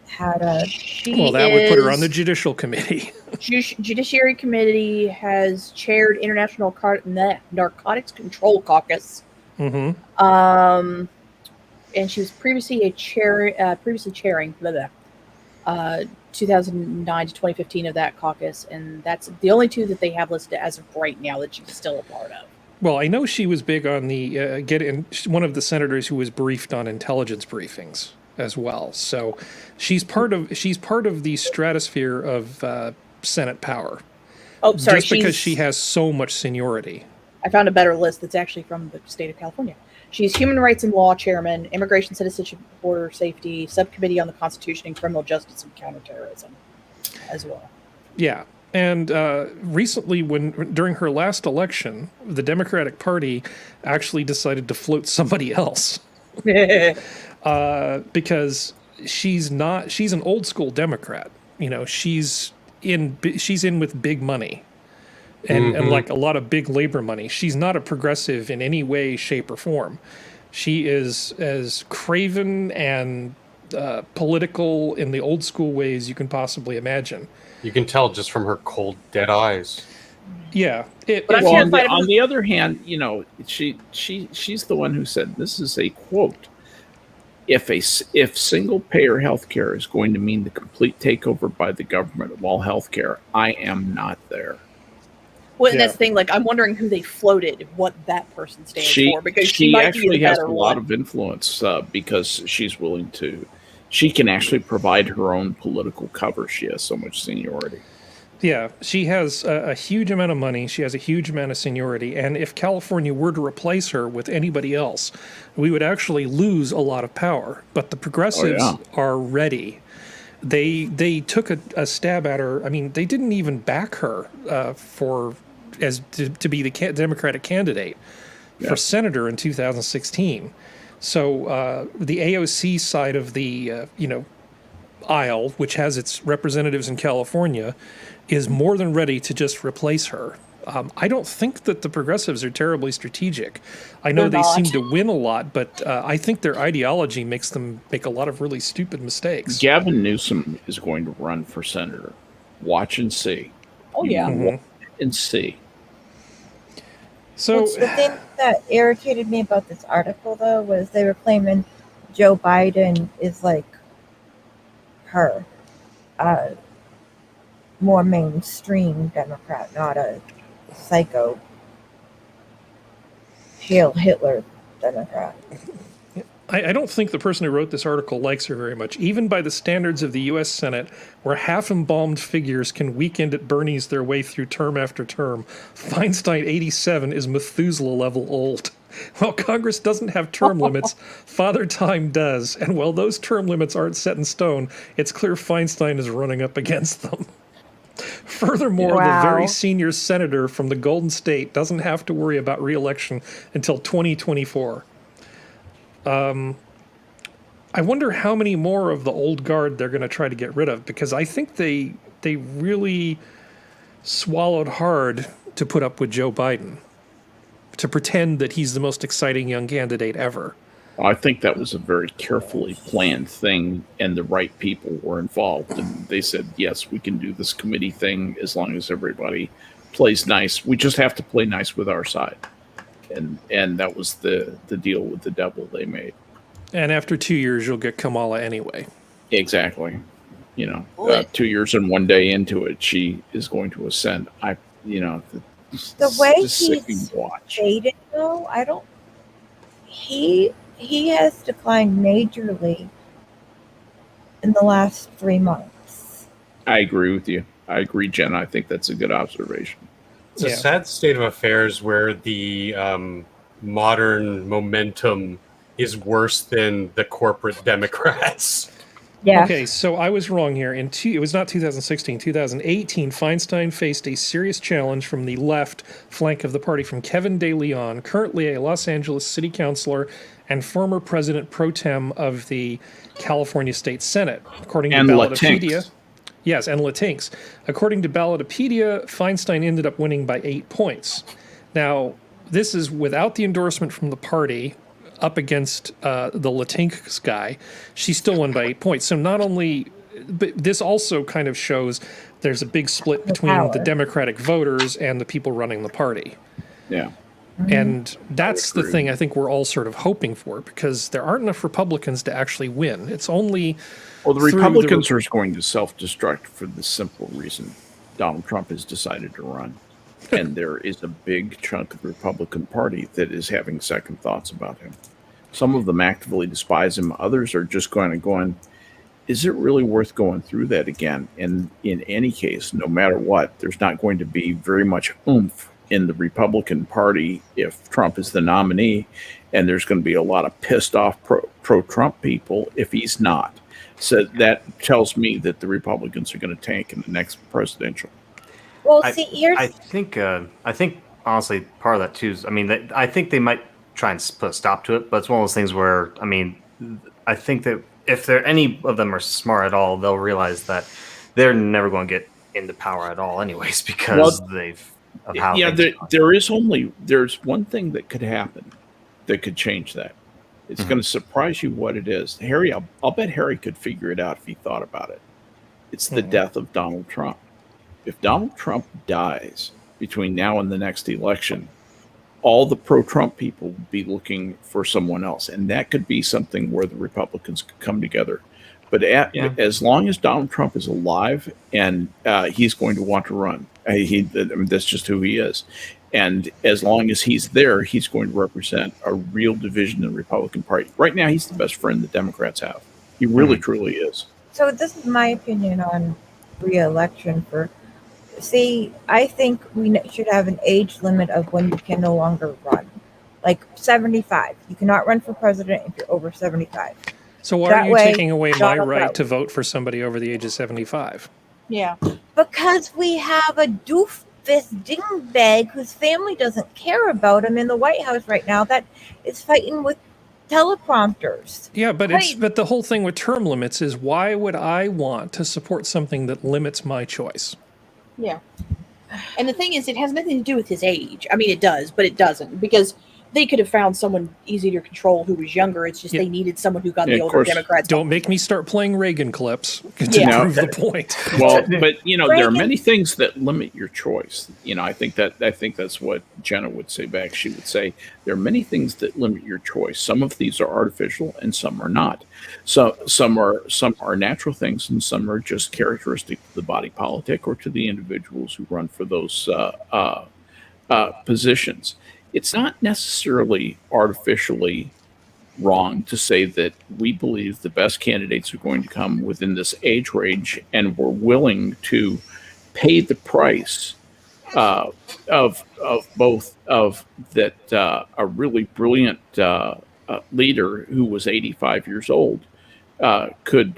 had a. Well, that would put her on the Judicial Committee. Judiciary Committee has chaired International Narcotics Control Caucus. Mm-hmm. And she was previously chairing 2009 to 2015 of that caucus, and that's the only two that they have listed as of right now that she's still a part of. Well, I know she was big on the one of the senators who was briefed on intelligence briefings as well. So she's part of the stratosphere of Senate power. Oh, sorry, just because she has so much seniority. I found a better list that's actually from the state of California. She's Human Rights and Law Chairman, Immigration, Citizenship, Border Safety, Subcommittee on the Constitution and Criminal Justice and Counterterrorism as well. Yeah. And recently, during her last election, the Democratic Party actually decided to float somebody else because she's an old school Democrat. She's in with big money and like a lot of big labor money. She's not a progressive in any way, shape, or form. She is as craven and political in the old school ways you can possibly imagine. You can tell just from her cold, dead eyes. Yeah. On the other hand, she's the one who said, this is a quote, if single payer healthcare is going to mean the complete takeover by the government of all healthcare, I am not there. Well, and that's the thing. Like, I'm wondering who they floated, what that person stands for, because she might actually be has better a lot of influence because she's willing to. She can actually provide her own political cover. She has so much seniority. Yeah, she has a huge amount of money. She has a huge amount of seniority. And if California were to replace her with anybody else, we would actually lose a lot of power. But the progressives are ready. they took a stab at her. I mean, they didn't even back her to be the Democratic candidate for senator in 2016. So the AOC side of the aisle, which has its representatives in California, is more than ready to just replace her. I don't think that the progressives are terribly strategic. I know they seem to win a lot, but I think their ideology makes them make a lot of really stupid mistakes. Gavin Newsom is going to run for senator. Watch and see. Oh yeah. Watch and see. So the thing that irritated me about this article, though, was they were claiming Joe Biden is like her, more mainstream Democrat, not a psycho Hail Hitler Democrat. I don't think the person who wrote this article likes her very much. Even by the standards of the U.S. Senate, where half-embalmed figures can weekend at Bernie's their way through term after term, Feinstein 87 is Methuselah-level old. While Congress doesn't have term limits, Father Time does. And while those term limits aren't set in stone, it's clear Feinstein is running up against them. Furthermore, the very senior senator from the Golden State doesn't have to worry about re-election until 2024. I wonder how many more of the old guard they're going to try to get rid of, because I think they really swallowed hard to put up with Joe Biden, to pretend that he's the most exciting young candidate ever. I think that was a very carefully planned thing, and the right people were involved. And they said, yes, we can do this committee thing as long as everybody plays nice. We just have to play nice with our side. And that was the deal with the devil they made. And after 2 years, you'll get Kamala anyway. Exactly. 2 years and 1 day into it, she is going to ascend. The way he's dated, though, I don't. He has declined majorly in the last 3 months. I agree with you. I agree, Jenna. I think that's a good observation. It's a sad state of affairs where the modern momentum is worse than the corporate Democrats. Yeah. Okay, so I was wrong here. It was not 2016, 2018, Feinstein faced a serious challenge from the left flank of the party from Kevin De Leon, currently a Los Angeles city councilor and former president pro tem of the California State Senate. According to Ballotpedia. Yes, and Latinx. According to Ballotpedia, Feinstein ended up winning by 8 points. Now, this is without the endorsement from the party up against the Latinx guy. She still won by 8 points. So not only, but this also kind of shows there's a big split between the Democratic voters and the people running the party. Yeah. And that's the thing I think we're all sort of hoping for, because there aren't enough Republicans to actually win. It's only... Well, the Republicans are going to self-destruct for the simple reason Donald Trump has decided to run. And there is a big chunk of the Republican Party that is having second thoughts about him. Some of them actively despise him. Others are just going, is it really worth going through that again? And in any case, no matter what, there's not going to be very much oomph in the Republican Party if Trump is the nominee. And there's going to be a lot of pissed off pro-Trump people if he's not. So that tells me that the Republicans are going to tank in the next presidential. Well, see, I think honestly, part of that too is, I think they might try and put a stop to it, but it's one of those things where, I think that if any of them are smart at all, they'll realize that they're never going to get into power at all, anyways, because there's one thing that could happen that could change that. It's going to surprise you what it is. Harry, I'll bet Harry could figure it out if he thought about it. It's the death of Donald Trump. If Donald Trump dies between now and the next election, all the pro-Trump people will be looking for someone else. And that could be something where the Republicans could come together. But as long as Donald Trump is alive, and he's going to want to run, that's just who he is. And as long as he's there, he's going to represent a real division in the Republican Party. Right now, he's the best friend the Democrats have. He really, truly is. So this is my opinion on re-election for... See, I think we should have an age limit of when you can no longer run. Like 75. You cannot run for president if you're over 75. So why That are you way, taking away my Donald right Trump. to vote for somebody over the age of 75? Yeah. Because we have a doofus dingbag whose family doesn't care about him in the White House right now that is fighting with teleprompters. Yeah, but Right. but the whole thing with term limits is, why would I want to support something that limits my choice? Yeah. And the thing is, it has nothing to do with his age. I mean, it does, but it doesn't, because they could have found someone easy to control who was younger. It's just Yeah. they needed someone who got Yeah, the of older course. Democrats. Don't make me start playing Reagan clips to Yeah. prove the point. Well, but there are Reagan- many things that limit your choice. I think that's what Jenna would say back. She would say there are many things that limit your choice. Some of these are artificial, and some are not. So some are natural things, and some are just characteristic to the body politic or to the individuals who run for those positions. It's not necessarily artificially wrong to say that we believe the best candidates are going to come within this age range, and we're willing to pay the price of both of that a really brilliant leader who was 85 years old could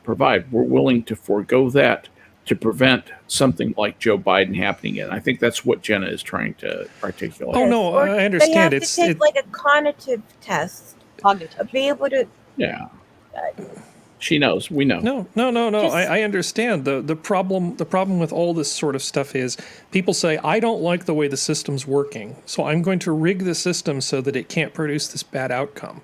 provide. We're willing to forego that to prevent something like Joe Biden happening. And I think that's what Jenna is trying to articulate. Oh, no, Or I understand. They have to take like a cognitive test Cognitive. to be able to. Yeah. She knows. We know. No. Just- I understand. The problem with all this sort of stuff is people say, I don't like the way the system's working, so I'm going to rig the system so that it can't produce this bad outcome.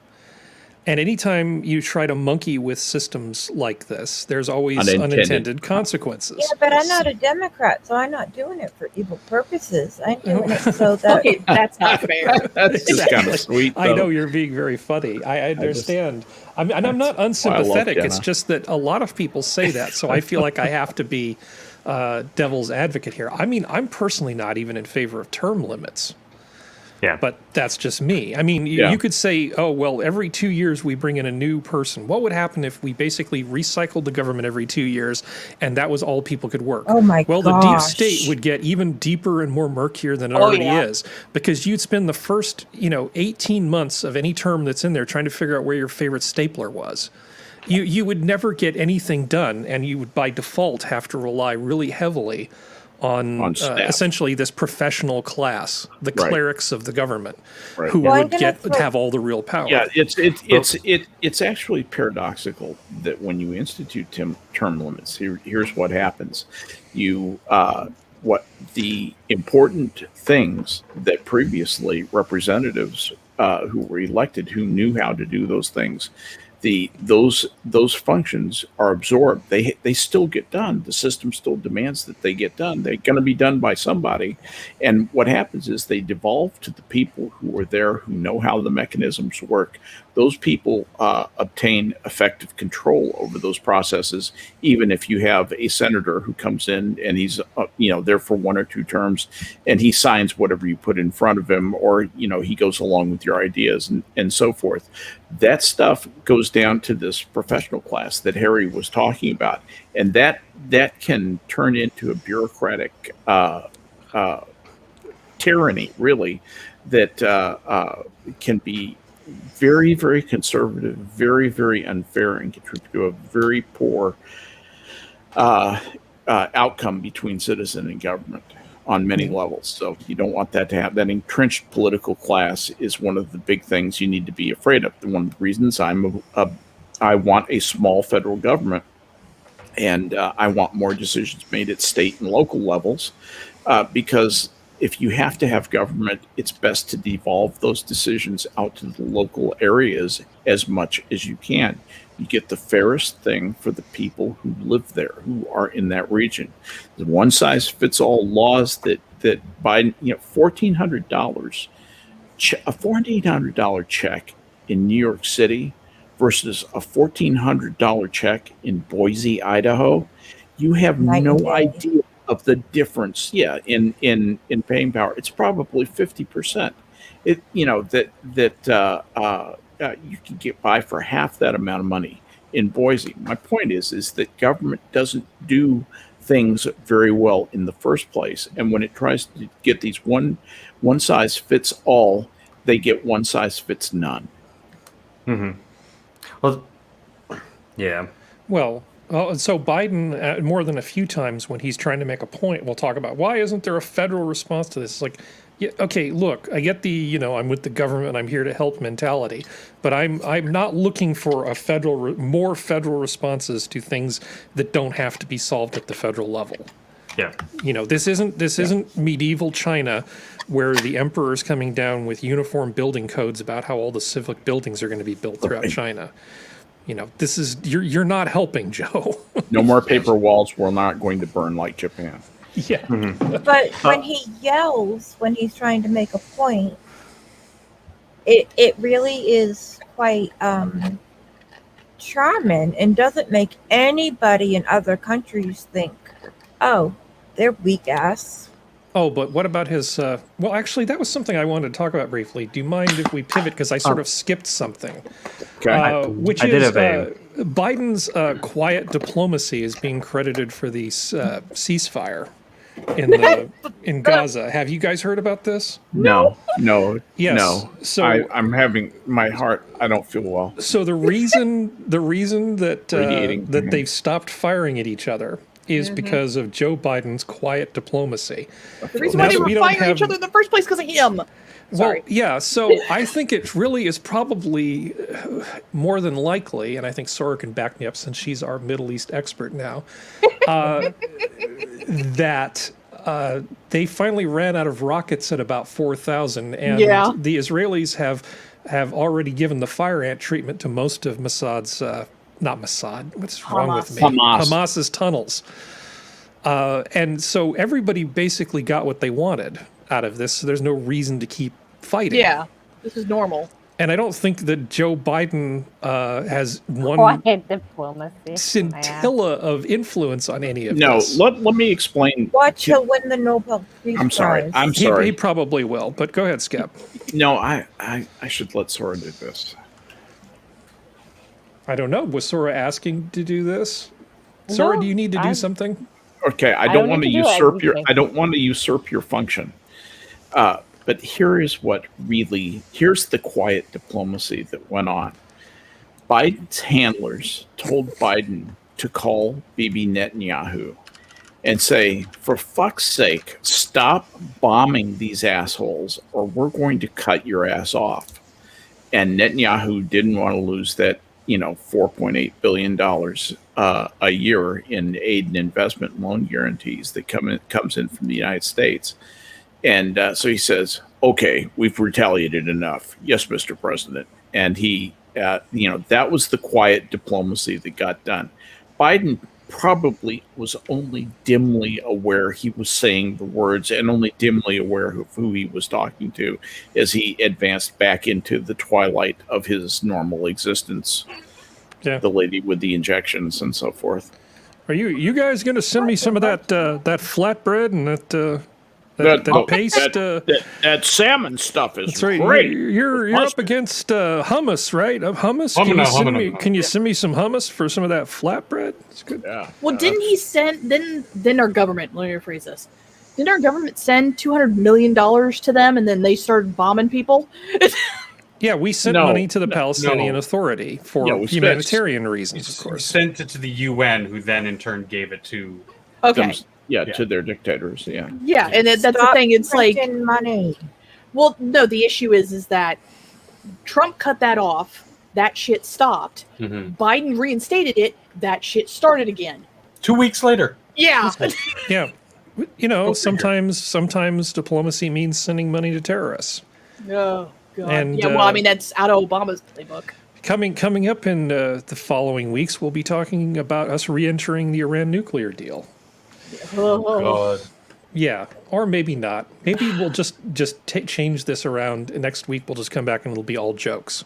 And anytime you try to monkey with systems like this, there's always unintended consequences. Yeah, but I'm not a Democrat, so I'm not doing it for evil purposes. I'm doing it so that. Okay, that's not fair. That's just kind of sweet. I though. know you're being very funny. I understand. And I'm not why I love unsympathetic. It's Jenna. just that a lot of people say that, so I feel like I have to be devil's advocate here. I mean, I'm personally not even in favor of term limits. Yeah. But that's just me. I mean, Yeah. you could say, oh, well, every 2 years we bring in a new person. What would happen if we basically recycled the government every 2 years and that was all people could work? Oh my Well, the deep gosh. state would get even deeper and more murkier than it Oh, already yeah. is, because you'd spend the first, 18 months of any term that's in there trying to figure out where your favorite stapler was. You would never get anything done, and you would by default have to rely really heavily on staff. essentially this professional class, the Right. clerics of the government, Right. who Well, I'm would gonna get have all the real power. Yeah, it's actually paradoxical that when you institute term limits, here's what happens. What the important things that previously representatives who were elected, who knew how to do those things, those functions are absorbed. They still get done. The system still demands that they get done. They're going to be done by somebody. And what happens is they devolve to the people who are there, who know how the mechanisms work. Those people obtain effective control over those processes, even if you have a senator who comes in and he's there for 1 or 2 terms and he signs whatever you put in front of him, or he goes along with your ideas and so forth. That stuff goes down to this professional class that Harry was talking about, and that can turn into a bureaucratic tyranny, really, that can be very, very conservative, very, very unfair, and contribute to a very poor outcome between citizen and government on many levels. So you don't want that to happen. That entrenched political class is one of the big things you need to be afraid of. One of the reasons I want a small federal government, and I want more decisions made at state and local levels, because if you have to have government, it's best to devolve those decisions out to the local areas as much as you can. You get the fairest thing for the people who live there, who are in that region. The one-size-fits-all laws that Biden, $1,400, a $1,400 check in New York City versus a $1,400 check in Boise, Idaho, you have Night no and day. idea of the difference. In paying power. It's probably 50%. You can get by for half that amount of money in Boise. My point is that government doesn't do things very well in the first place, and when it tries to get these one size fits all, they get one size fits none. Mm-hmm. Well, Yeah. Well, so Biden, more than a few times when he's trying to make a point, will talk about why isn't there a federal response to this? It's like, yeah, okay, look, I get the, I'm with the government, I'm here to help mentality, but I'm not looking for a more federal responses to things that don't have to be solved at the federal level. Yeah. This isn't medieval China where the emperor is coming down with uniform building codes about how all the civic buildings are going to be built throughout China. This is you're not helping, Joe. No more paper walls. We're not going to burn like Japan. Yeah. But when he yells, when he's trying to make a point, it really is quite charming and doesn't make anybody in other countries think, oh, they're weak ass. Oh, but what about his? Well, actually, that was something I wanted to talk about briefly. Do you mind if we pivot? Because I sort of skipped something. Okay. Which I did is have a- Biden's quiet diplomacy is being credited for the ceasefire in Gaza. Have you guys heard about this? No. Yes. No. So I'm having my heart. I don't feel well. So the reason that Radiating. that they've stopped firing at each other is because of Joe Biden's quiet diplomacy. The reason Now why they that were we don't firing have- each other in the first place because of him. Sorry. Well, yeah, so I think it really is probably more than likely, and I think Sora can back me up since she's our Middle East expert now, that they finally ran out of rockets at about 4,000, and Yeah. the Israelis have already given the fire ant treatment to most of Mossad's, not Mossad, what's wrong with me? Hamas's tunnels. And so everybody basically got what they wanted out of this, so there's no reason to keep fighting. Yeah, this is normal. And I don't think that Joe Biden has one Quiet diplomacy. scintilla of influence on any of No. this. Let me explain. Watch he'll win the Nobel Peace I'm sorry. Prize. I'm He sorry. probably will, but go ahead, Skep. No, I should let Sora do this. I don't know. Was Sora asking to do this? Sora, No, do you need to do I'm- something? Okay, I don't don't want to need to do usurp your. everything. I don't want to usurp your function. But here is what really. Here's the quiet diplomacy that went on. Biden's handlers told Biden to call Bibi Netanyahu and say, "For fuck's sake, stop bombing these assholes, or we're going to cut your ass off." And Netanyahu didn't want to lose that, $4.8 billion a year in aid and investment and loan guarantees that comes in from the United States. And so he says, okay, we've retaliated enough. Yes, Mr. President. And he, that was the quiet diplomacy that got done. Biden probably was only dimly aware he was saying the words and only dimly aware of who he was talking to as he advanced back into the twilight of his normal existence. Yeah. The lady with the injections and so forth. Are you guys going to send me some of that flatbread and that paste? That salmon stuff is That's right. great. You're up against hummus, right? Hummus. Can you send me some hummus for some of that flatbread? It's good. Yeah. Well, didn't he send? Then our government. Let me rephrase this. Didn't our government send $200 million to them, and then they started bombing people? Yeah, we sent money to the Palestinian Authority for humanitarian reasons, of We course. sent it to the UN, who then in turn gave it to. Okay. To their dictators. Yeah. Yeah, and that's the Stop thing. It's like, printing money. well, no. The issue is that Trump cut that off. That shit stopped. Biden reinstated it. That shit started again. 2 weeks later. Yeah. Yeah. Sometimes diplomacy means sending money to terrorists. Oh God. And, yeah. Well, I mean, that's out of Obama's playbook. Coming up in the following weeks, we'll be talking about us re-entering the Iran nuclear deal. God. Yeah, or maybe not. Maybe we'll just change this around. And next week we'll just come back and it'll be all jokes.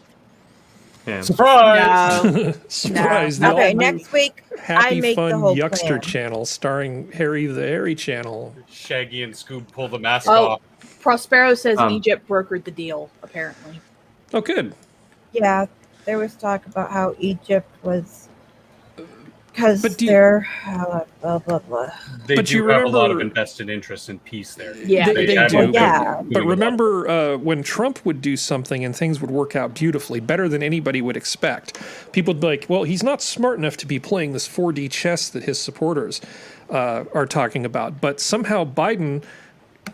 Yeah. Surprise! No. Surprise! No. The Okay, all-new next week happy I make fun the whole Yuckster plan. channel starring Harry the Hairy channel. Shaggy and Scoob pull the mask Oh. off. Prospero says Um, Egypt brokered the deal. Apparently. Oh, good. Yeah, there was talk about how Egypt was because But do you- they're blah blah blah. They But do you have a lot of remember- invested interest in peace there. Yeah, They have do. been Yeah. doing But a lot. remember when Trump would do something and things would work out beautifully, better than anybody would expect. People would be like, well, he's not smart enough to be playing this 4D chess that his supporters are talking about. But somehow Biden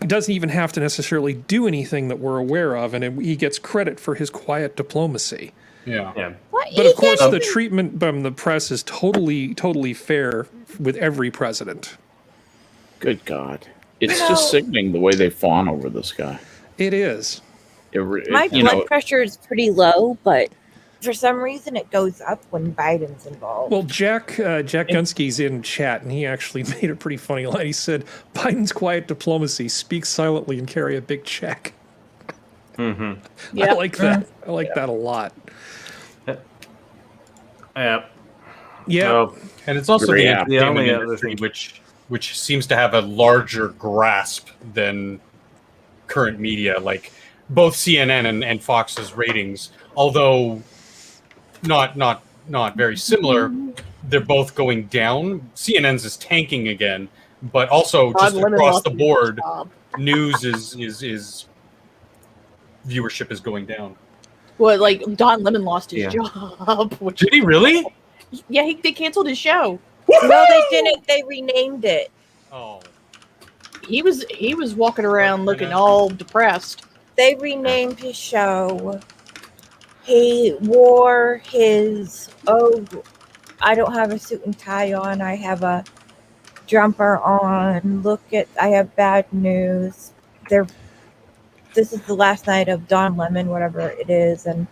doesn't even have to necessarily do anything that we're aware of, and he gets credit for his quiet diplomacy. Yeah. Yeah. But of course, the treatment from the press is totally fair with every president. Good God. It's just sickening the way they fawn over this guy. It is. My blood pressure is pretty low, but for some reason it goes up when Biden's involved. Well, Jack Gunsky's in chat, and he actually made a pretty funny line. He said, "Biden's quiet diplomacy: speak silently and carry a big check." Mm-hmm. I like that. I like that a lot. Yeah. Yeah. Well, And it's also Very the happy. The only entertainment other industry, which seems to have a larger grasp than current media. Like both CNN and Fox's ratings, although not very similar, they're both going down. CNN's is tanking again, but also just Lemon across lost the his board, job. news is viewership is going down. Well, like Don Lemon lost his Yeah. job. Which, Did he really? yeah, they canceled his show. No, they didn't. They renamed it. Oh, He was walking around looking all depressed. They renamed his show. He wore his I don't have a suit and tie on. I have a jumper on. I have bad news. This is the last night of Don Lemon, whatever it is, and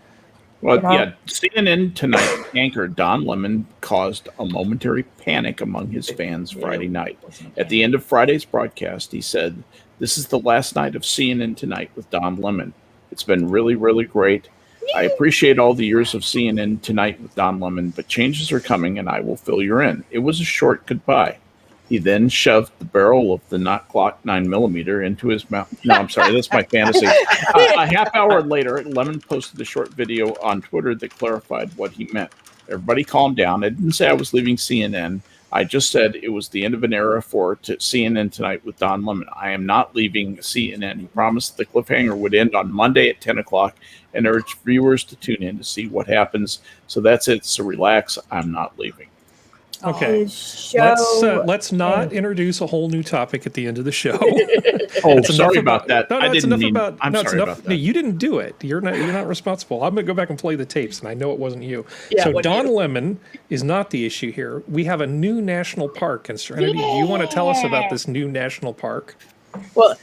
Well, yeah, CNN Tonight anchor Don Lemon caused a momentary panic among his fans Friday night. At the end of Friday's broadcast, he said, "This is the last night of CNN Tonight with Don Lemon. It's been really, really great. I appreciate all the years of CNN Tonight with Don Lemon, but changes are coming and I will fill you in." It was a short goodbye. He then shoved the barrel of the not Glock 9mm into his mouth. No, I'm sorry, that's my fantasy. A half hour later, Lemon posted a short video on Twitter that clarified what he meant. "Everybody calm down. I didn't say I was leaving CNN. I just said it was the end of an era for CNN Tonight with Don Lemon. I am not leaving CNN." He promised the cliffhanger would end on Monday at 10 o'clock and urged viewers to tune in to see what happens. So that's it. So relax. I'm not leaving. Okay. his show. Let's not introduce a whole new topic at the end of the show. Oh, That's enough sorry about that. No, I it's didn't enough mean. about. I'm no, it's sorry enough. about No, that. you didn't do it. You're not responsible. I'm gonna go back and play the tapes, and I know it wasn't you. Yeah, So it wasn't Don you. Lemon is not the issue here. We have a new national park, and Serenity, do you want to tell us about this new national park? Well,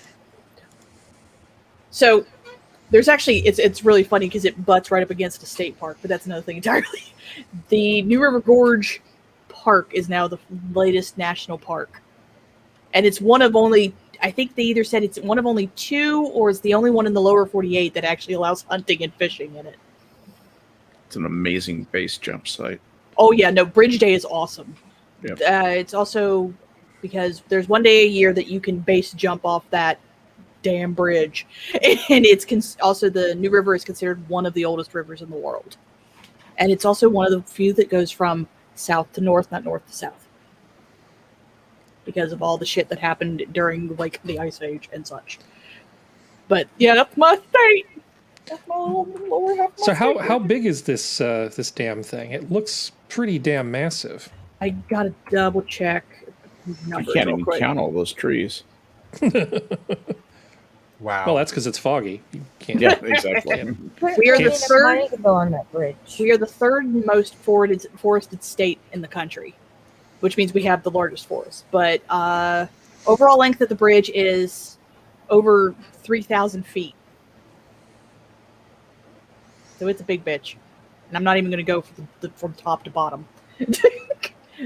so there's actually it's really funny because it butts right up against a state park, but that's another thing entirely. The New River Gorge Park is now the latest national park, and it's one of only. I think they either said it's one of only two, or it's the only one in the lower 48 that actually allows hunting and fishing in it. It's an amazing base jump site. Oh yeah, no, Bridge Day is awesome. Yep. It's also because there's one day a year that you can base jump off that damn bridge, and it's also the New River is considered one of the oldest rivers in the world, and it's also one of the few that goes from south to north, not north to south, because of all the shit that happened during like the Ice Age and such. But yeah, that's my state. That's my lower half. So how big is this this damn thing? It looks pretty damn massive. I gotta double check. I numbers can't real even quick. count all those trees. wow. Well, that's because it's foggy. You can't. Yeah, exactly. We are the Enough third- money to go on that bridge. We are the third most forested state in the country, which means we have the largest forest. But overall length of the bridge is over 3,000 feet. So it's a big bitch. And I'm not even going to go from top to bottom.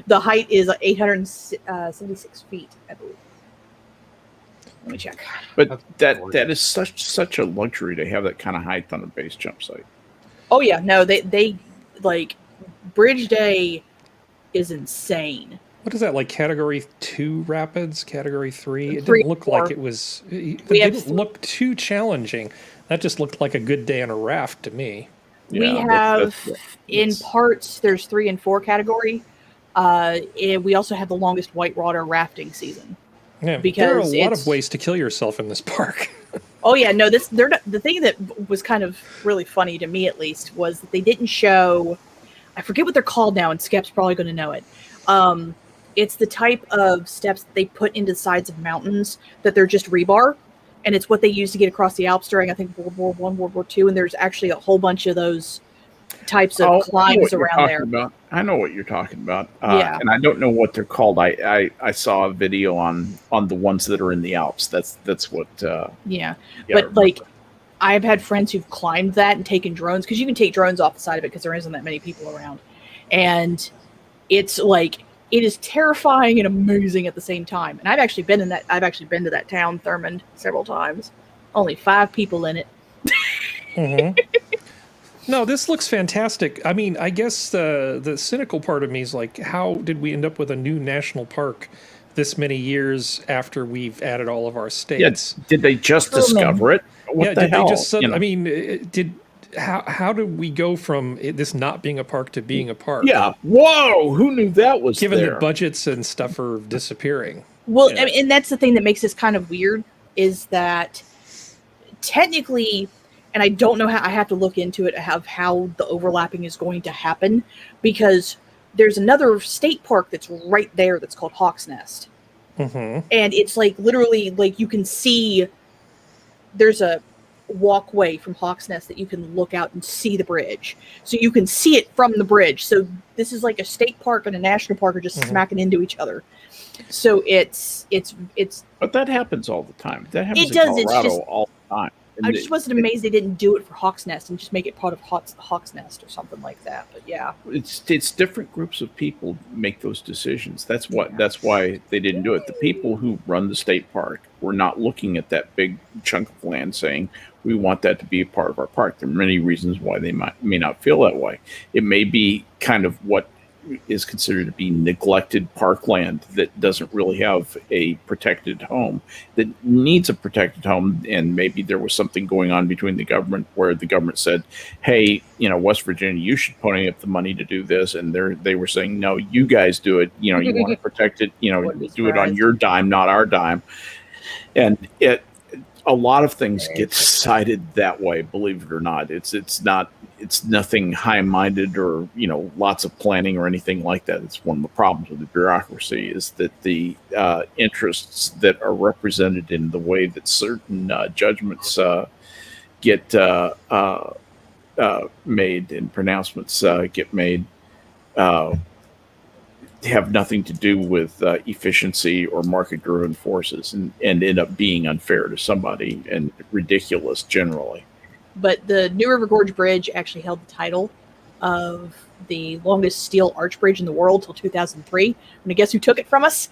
The height is 876 feet, I believe. Let me check. But That's that is such a luxury to have that kind of height on a base jump site. Oh yeah, no, they like Bridge Day is insane. What is that, like Category 2 rapids? Category 3? It 3 didn't look like or- it was... It We have didn't look too challenging. That just looked like a good day on a raft to me. We Yeah, have that's- in parts there's 3 and 4 category. We also have the longest whitewater rafting season. Yeah, because there are a lot it's- of ways to kill yourself in this park. Oh yeah, no, the thing that was kind of really funny to me, at least, was that they didn't show. I forget what they're called now, and Skep's probably going to know it. It's the type of steps that they put into the sides of mountains that they're just rebar, and it's what they use to get across the Alps during, I think, World War I, World War II, and there's actually a whole bunch of those types of climbs around there. I know what you're talking about. Yeah. And I don't know what they're called. I saw a video on the ones that are in the Alps. That's what. Yeah, I but remember. like, I've had friends who've climbed that and taken drones, because you can take drones off the side of it because there isn't that many people around, and it's like, it is terrifying and amazing at the same time. And I've actually been to that town, Thurmond, several times. Only 5 people in it. Mm-hmm. No, this looks fantastic. I mean, I guess the cynical part of me is like, how did we end up with a new national park this many years after we've added all of our states? Yeah, did they just discover it? What the did hell? they just? You know? I mean, how did we go from this not being a park to being a park? Yeah. Whoa! Who knew that was Given there? the budgets and stuff are disappearing. Well, Yeah. I mean, and that's the thing that makes this kind of weird, is that technically, and I don't know how, I have to look into it, of how the overlapping is going to happen, because there's another state park that's right there that's called Hawk's Nest. Mm-hmm. And it's like, literally, like, you can see, there's a walkway from Hawk's Nest that you can look out and see the bridge. So you can see it from the bridge. So this is like a state park and a national park are just smacking into each other. So it's But that happens all the time. That happens It does, in it's Colorado just- all the time. And I just wasn't amazed they didn't do it for Hawk's Nest and just make it part of Hawk's Nest or something like that. But yeah. It's different groups of people make those decisions. That's why they didn't do it. The people who run the state park were not looking at that big chunk of land saying, we want that to be a part of our park. There are many reasons why they may not feel that way. It may be kind of what is considered to be neglected parkland that doesn't really have a protected home, that needs a protected home. And maybe there was something going on between the government where the government said, hey, West Virginia, you should pony up the money to do this. And they were saying, no, you guys do it. You want to protect it, do it on your dime, not our dime. And a lot of things get decided that way, believe it or not. It's nothing high-minded or lots of planning or anything like that. It's one of the problems with the bureaucracy, is that the interests that are represented in the way that certain judgments get made and pronouncements get made have nothing to do with efficiency or market-driven forces, and end up being unfair to somebody and ridiculous generally. But the New River Gorge Bridge actually held the title of the longest steel arch bridge in the world till 2003. And guess who took it from us?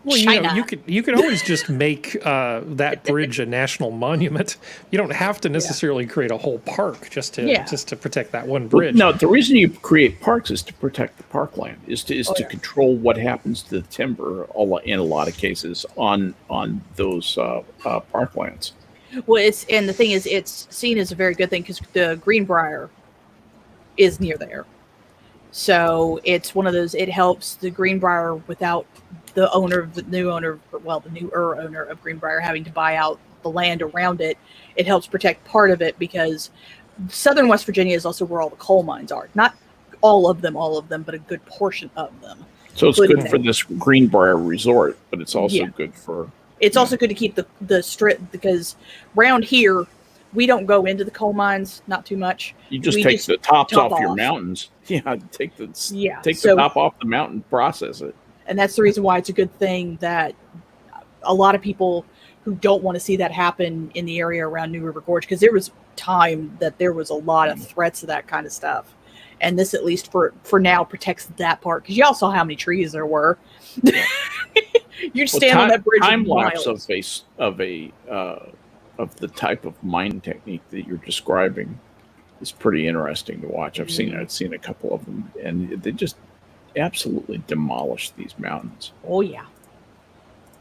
Well, China. you could always just make that bridge a national monument. You don't have to necessarily create a whole park just to protect that one bridge. No, the reason you create parks is to protect the parkland, is to control what happens to the timber in a lot of cases on those parklands. Well, and the thing is, it's seen as a very good thing because the Greenbrier is near there. So it's one of those, it helps the Greenbrier without the newer owner of Greenbrier having to buy out the land around it. It helps protect part of it, because southern West Virginia is also where all the coal mines are. Not all of them, but a good portion of them. So it's good for this Greenbrier resort, but it's also good for... It's also good to keep the strip, because around here, we don't go into the coal mines, not too much. You just take the tops off your mountains. Yeah, take the top off the mountain, process it. And that's the reason why it's a good thing that a lot of people who don't want to see that happen in the area around New River Gorge, because there was time that there was a lot of threats of that kind of stuff. And this, at least for now, protects that part, because y'all saw how many trees there were. You'd stand on that bridge. Time lapse of the type of mine technique that you're describing is pretty interesting to watch. I've seen a couple of them, and they just absolutely demolish these mountains. Oh yeah,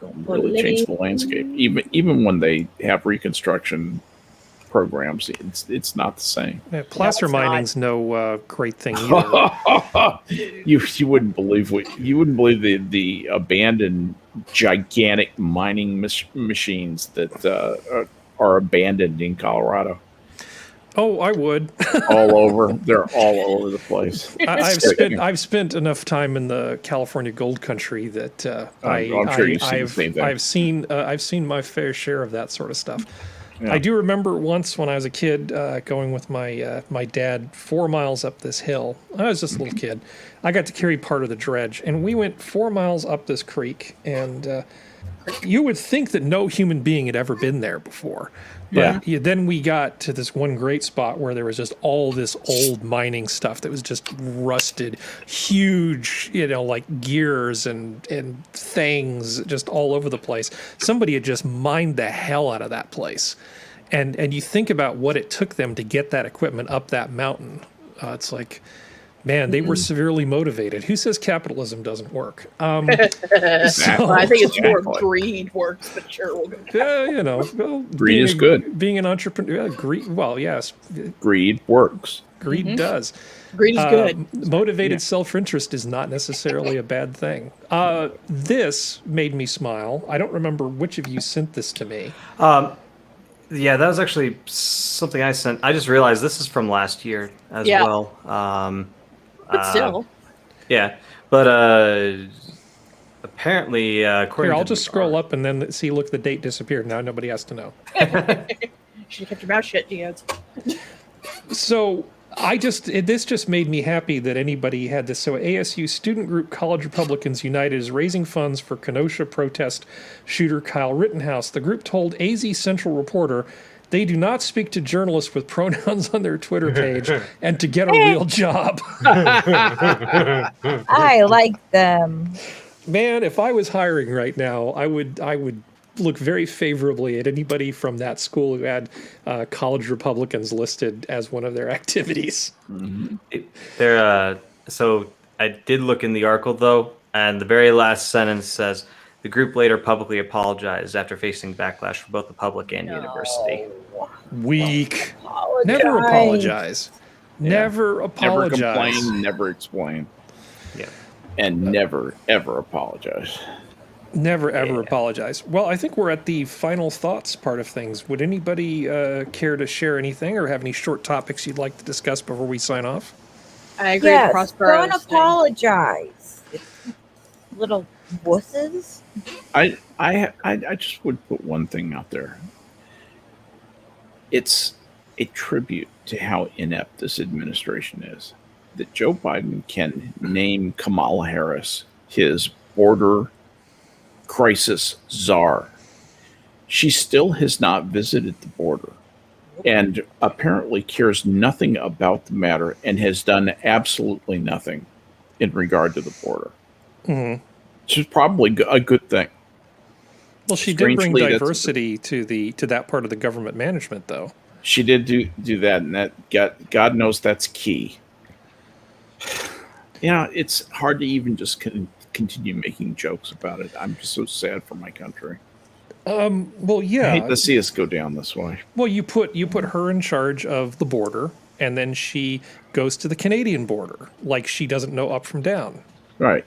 really change the landscape. Even when they have reconstruction programs. It's not the same. Yeah, placer it's not. mining's no great thing either. you wouldn't believe the abandoned gigantic mining machines that are abandoned in Colorado. Oh, I would. All over, they're all over the place. I've spent enough time in the California gold country that I'm sure you've seen the same thing. I've seen my fair share of that sort of stuff. Yeah. I do remember once when I was a kid going with my dad 4 miles up this hill. I was just a little kid. I got to carry part of the dredge, and we went 4 miles up this creek, and you would think that no human being had ever been there before. But then we got to this one great spot where there was just all this old mining stuff that was just rusted, huge, like gears and things just all over the place. Somebody had just mined the hell out of that place. And you think about what it took them to get that equipment up that mountain. It's like, man, they were severely motivated. Who says capitalism doesn't work? Well, I think it's more greed works, but sure, we'll go. Well, greed is good. Being an entrepreneur, yes, greed works. Greed does. Greed is good. Motivated self-interest is not necessarily a bad thing. This made me smile. I don't remember which of you sent this to me. Yeah, that was actually something I sent. I just realized this is from last year as well. But still. Yeah, but apparently, according Here, I'll to just scroll up and then see. Look, the date disappeared. Now nobody has to know. Should have kept your mouth shut, Geodes. So this just made me happy that anybody had this. So ASU student group College Republicans United is raising funds for Kenosha protest shooter Kyle Rittenhouse. The group told AZ Central Reporter they do not speak to journalists with pronouns on their Twitter page and to get a real job. I like them. Man, if I was hiring right now, I would look very favorably at anybody from that school who had college Republicans listed as one of their activities. So I did look in the article, though, and the very last sentence says, the group later publicly apologized after facing backlash from both the public and university. Weak. Never apologize. Never apologize. Never complain, never explain. Yeah. And never, ever apologize. Never, ever apologize. Well, I think we're at the final thoughts part of things. Would anybody care to share anything or have any short topics you'd like to discuss before we sign off? I agree with Prospero. Don't apologize. Little wusses. I just would put one thing out there. It's a tribute to how inept this administration is. That Joe Biden can name Kamala Harris his border crisis czar. She still has not visited the border and apparently cares nothing about the matter and has done absolutely nothing in regard to the border. Mm-hmm. Which is probably a good thing. Well, she did bring diversity to that part of the government management, though. She did do that, and that God knows that's key. It's hard to even just continue making jokes about it. I'm just so sad for my country. Well, yeah. I hate to see us go down this way. Well, you put her in charge of the border, and then she goes to the Canadian border, like she doesn't know up from down. Right.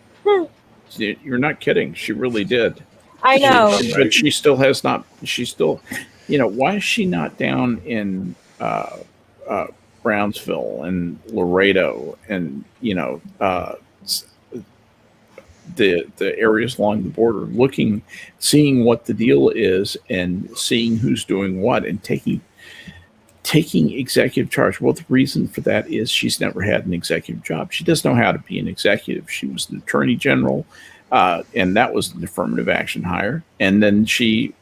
You're not kidding. She really did. I know. But she still has not. She's still, why is she not down in Brownsville and Laredo and, the areas along the border, seeing what the deal is and seeing who's doing what and taking executive charge. Well, the reason for that is she's never had an executive job. She doesn't know how to be an executive. She was an attorney general, and that was an affirmative action hire. And then she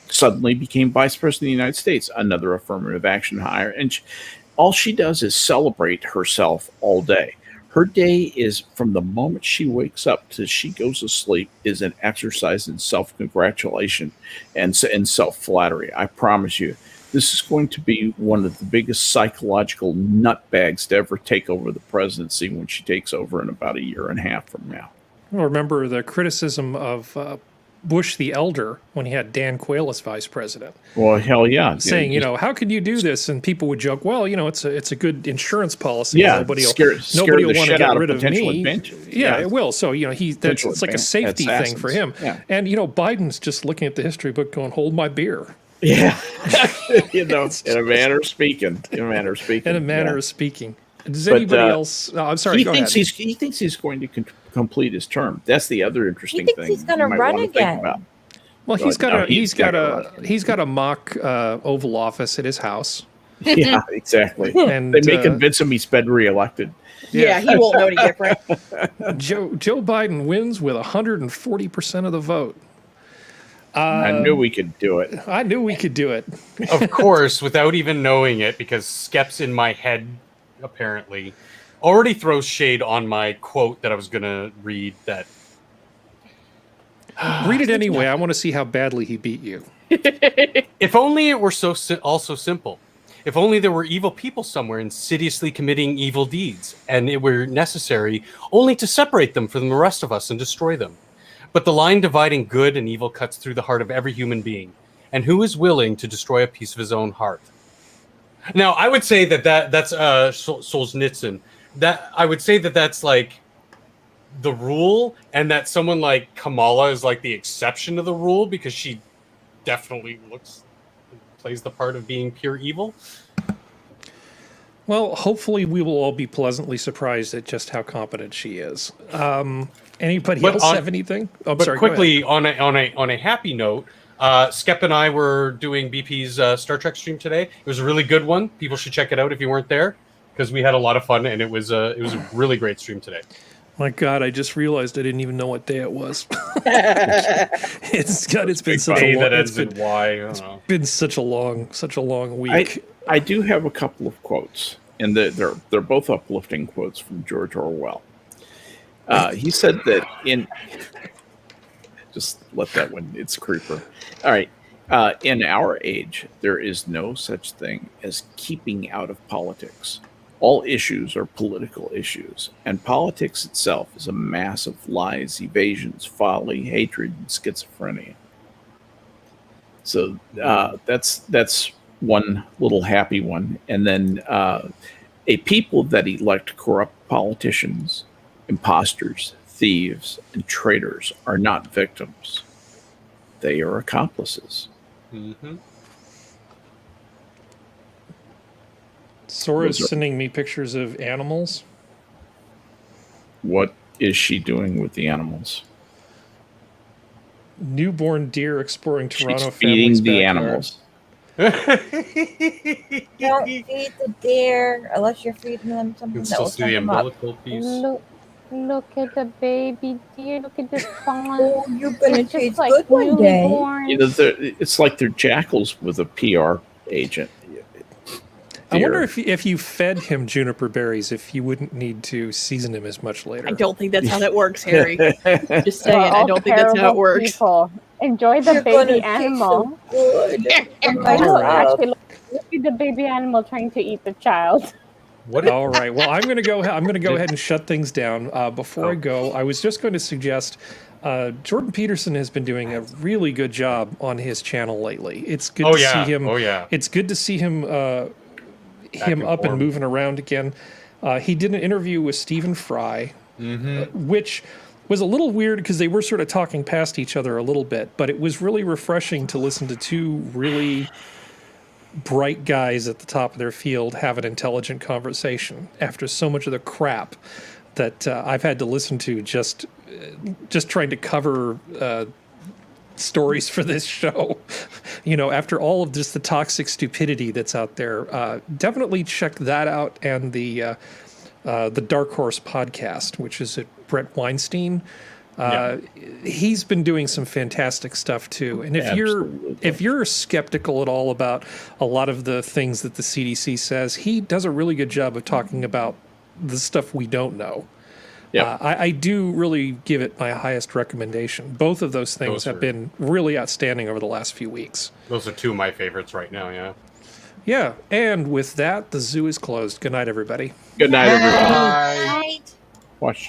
suddenly became vice president of the United States, another affirmative action hire. And all she does is celebrate herself all day. Her day is from the moment she wakes up to she goes to sleep is an exercise in self-congratulation and self-flattery. I promise you. This is going to be one of the biggest psychological nutbags to ever take over the presidency when she takes over in about a year and a half from now. Well, remember the criticism of Bush the Elder when he had Dan Quayle as vice president, Well, hell yeah. saying, how can you do this? And people would joke, well, it's a good insurance policy. Yeah, Nobody scare will the want to shit get out of rid of potential me. advantage. Yeah, Yeah. it will. So it's like a safety thing for him. Yeah. And Biden's just looking at the history book, going, "Hold my beer." Yeah. In a manner of speaking. of speaking. Does But, anybody else? I'm sorry. He go thinks ahead. he thinks he's going to complete his term. That's the other interesting He thing. thinks he's going to you might run wanna think again. about. Well, He's got a mock Oval Office at his house. Yeah, exactly. And They may convince him he's been reelected. Yeah, he won't know any different. Joe Biden wins with 140% of the vote. I knew we could do it. I knew we could do it. Of course, without even knowing it, because Skep's in my head, apparently, already throws shade on my quote that I was going to read. That Read it anyway. I want to see how badly he beat you. if only it were all so simple. If only there were evil people somewhere insidiously committing evil deeds, and it were necessary only to separate them from the rest of us and destroy them. But the line dividing good and evil cuts through the heart of every human being. And who is willing to destroy a piece of his own heart? Now, I would say that's Solzhenitsyn. That I would say that's like the rule, and that someone like Kamala is like the exception to the rule, because she definitely plays the part of being pure evil. Well, hopefully we will all be pleasantly surprised at just how competent she is. Anybody else have anything? Oh, but sorry, quickly, on a happy note, Skep and I were doing BP's Star Trek stream today. It was a really good one. People should check it out if you weren't there, because we had a lot of fun, and it was a really great stream today. My God, I just realized I didn't even know what day it was. It's been such a long, been such a long week. I do have a couple of quotes, and they're both uplifting quotes from George Orwell. He said that just let that one, it's a creeper. All right. In our age, there is no such thing as keeping out of politics. All issues are political issues, and politics itself is a mass of lies, evasions, folly, hatred, and schizophrenia. So that's one little happy one. And then a people that elect corrupt politicians, imposters, thieves, and traitors are not victims. They are accomplices. Mm-hmm. Sora's sending me pictures of animals. What is she doing with the animals? Newborn deer exploring Toronto. She's feeding family's the backyard. animals. Don't feed the deer unless you're feeding them something You can that will still see the send them up. umbilical piece. Look at the baby deer. Look at this fawn. Oh, you're gonna It's taste just like good one newly day. born. It's like they're jackals with a PR agent. I wonder if you fed him juniper berries, if you wouldn't need to season him as much later. I don't think that's how that works, Harry. Just saying, We're I all don't think that's how it terrible works. people. Enjoy the You're gonna baby taste animal. so good. I know, Alright. actually, look at the baby animal trying to eat the child. What? All right. Well, I'm going to go ahead and shut things down. Before I go, I was just going to suggest Jordan Peterson has been doing a really good job on his channel lately. It's good to see him. Oh yeah. It's good to see him in up and form. moving around again. He did an interview with Stephen Fry, which was a little weird because they were sort of talking past each other a little bit, but it was really refreshing to listen to two really bright guys at the top of their field have an intelligent conversation after so much of the crap that I've had to listen to just trying to cover stories for this show. After all of just the toxic stupidity that's out there, definitely check that out, and the Dark Horse podcast, which is at Brett Weinstein. He's been doing some fantastic stuff too. And if you're skeptical at all about a lot of the things that the CDC says, he does a really good job of talking about the stuff we don't know. Yeah. I do really give it my highest recommendation. Both of those things have been really outstanding over the last few weeks. Those are two of my favorites right now. Yeah. Yeah. And with that, the zoo is closed. Good night, everybody. Good night, everyone. Bye. Watch.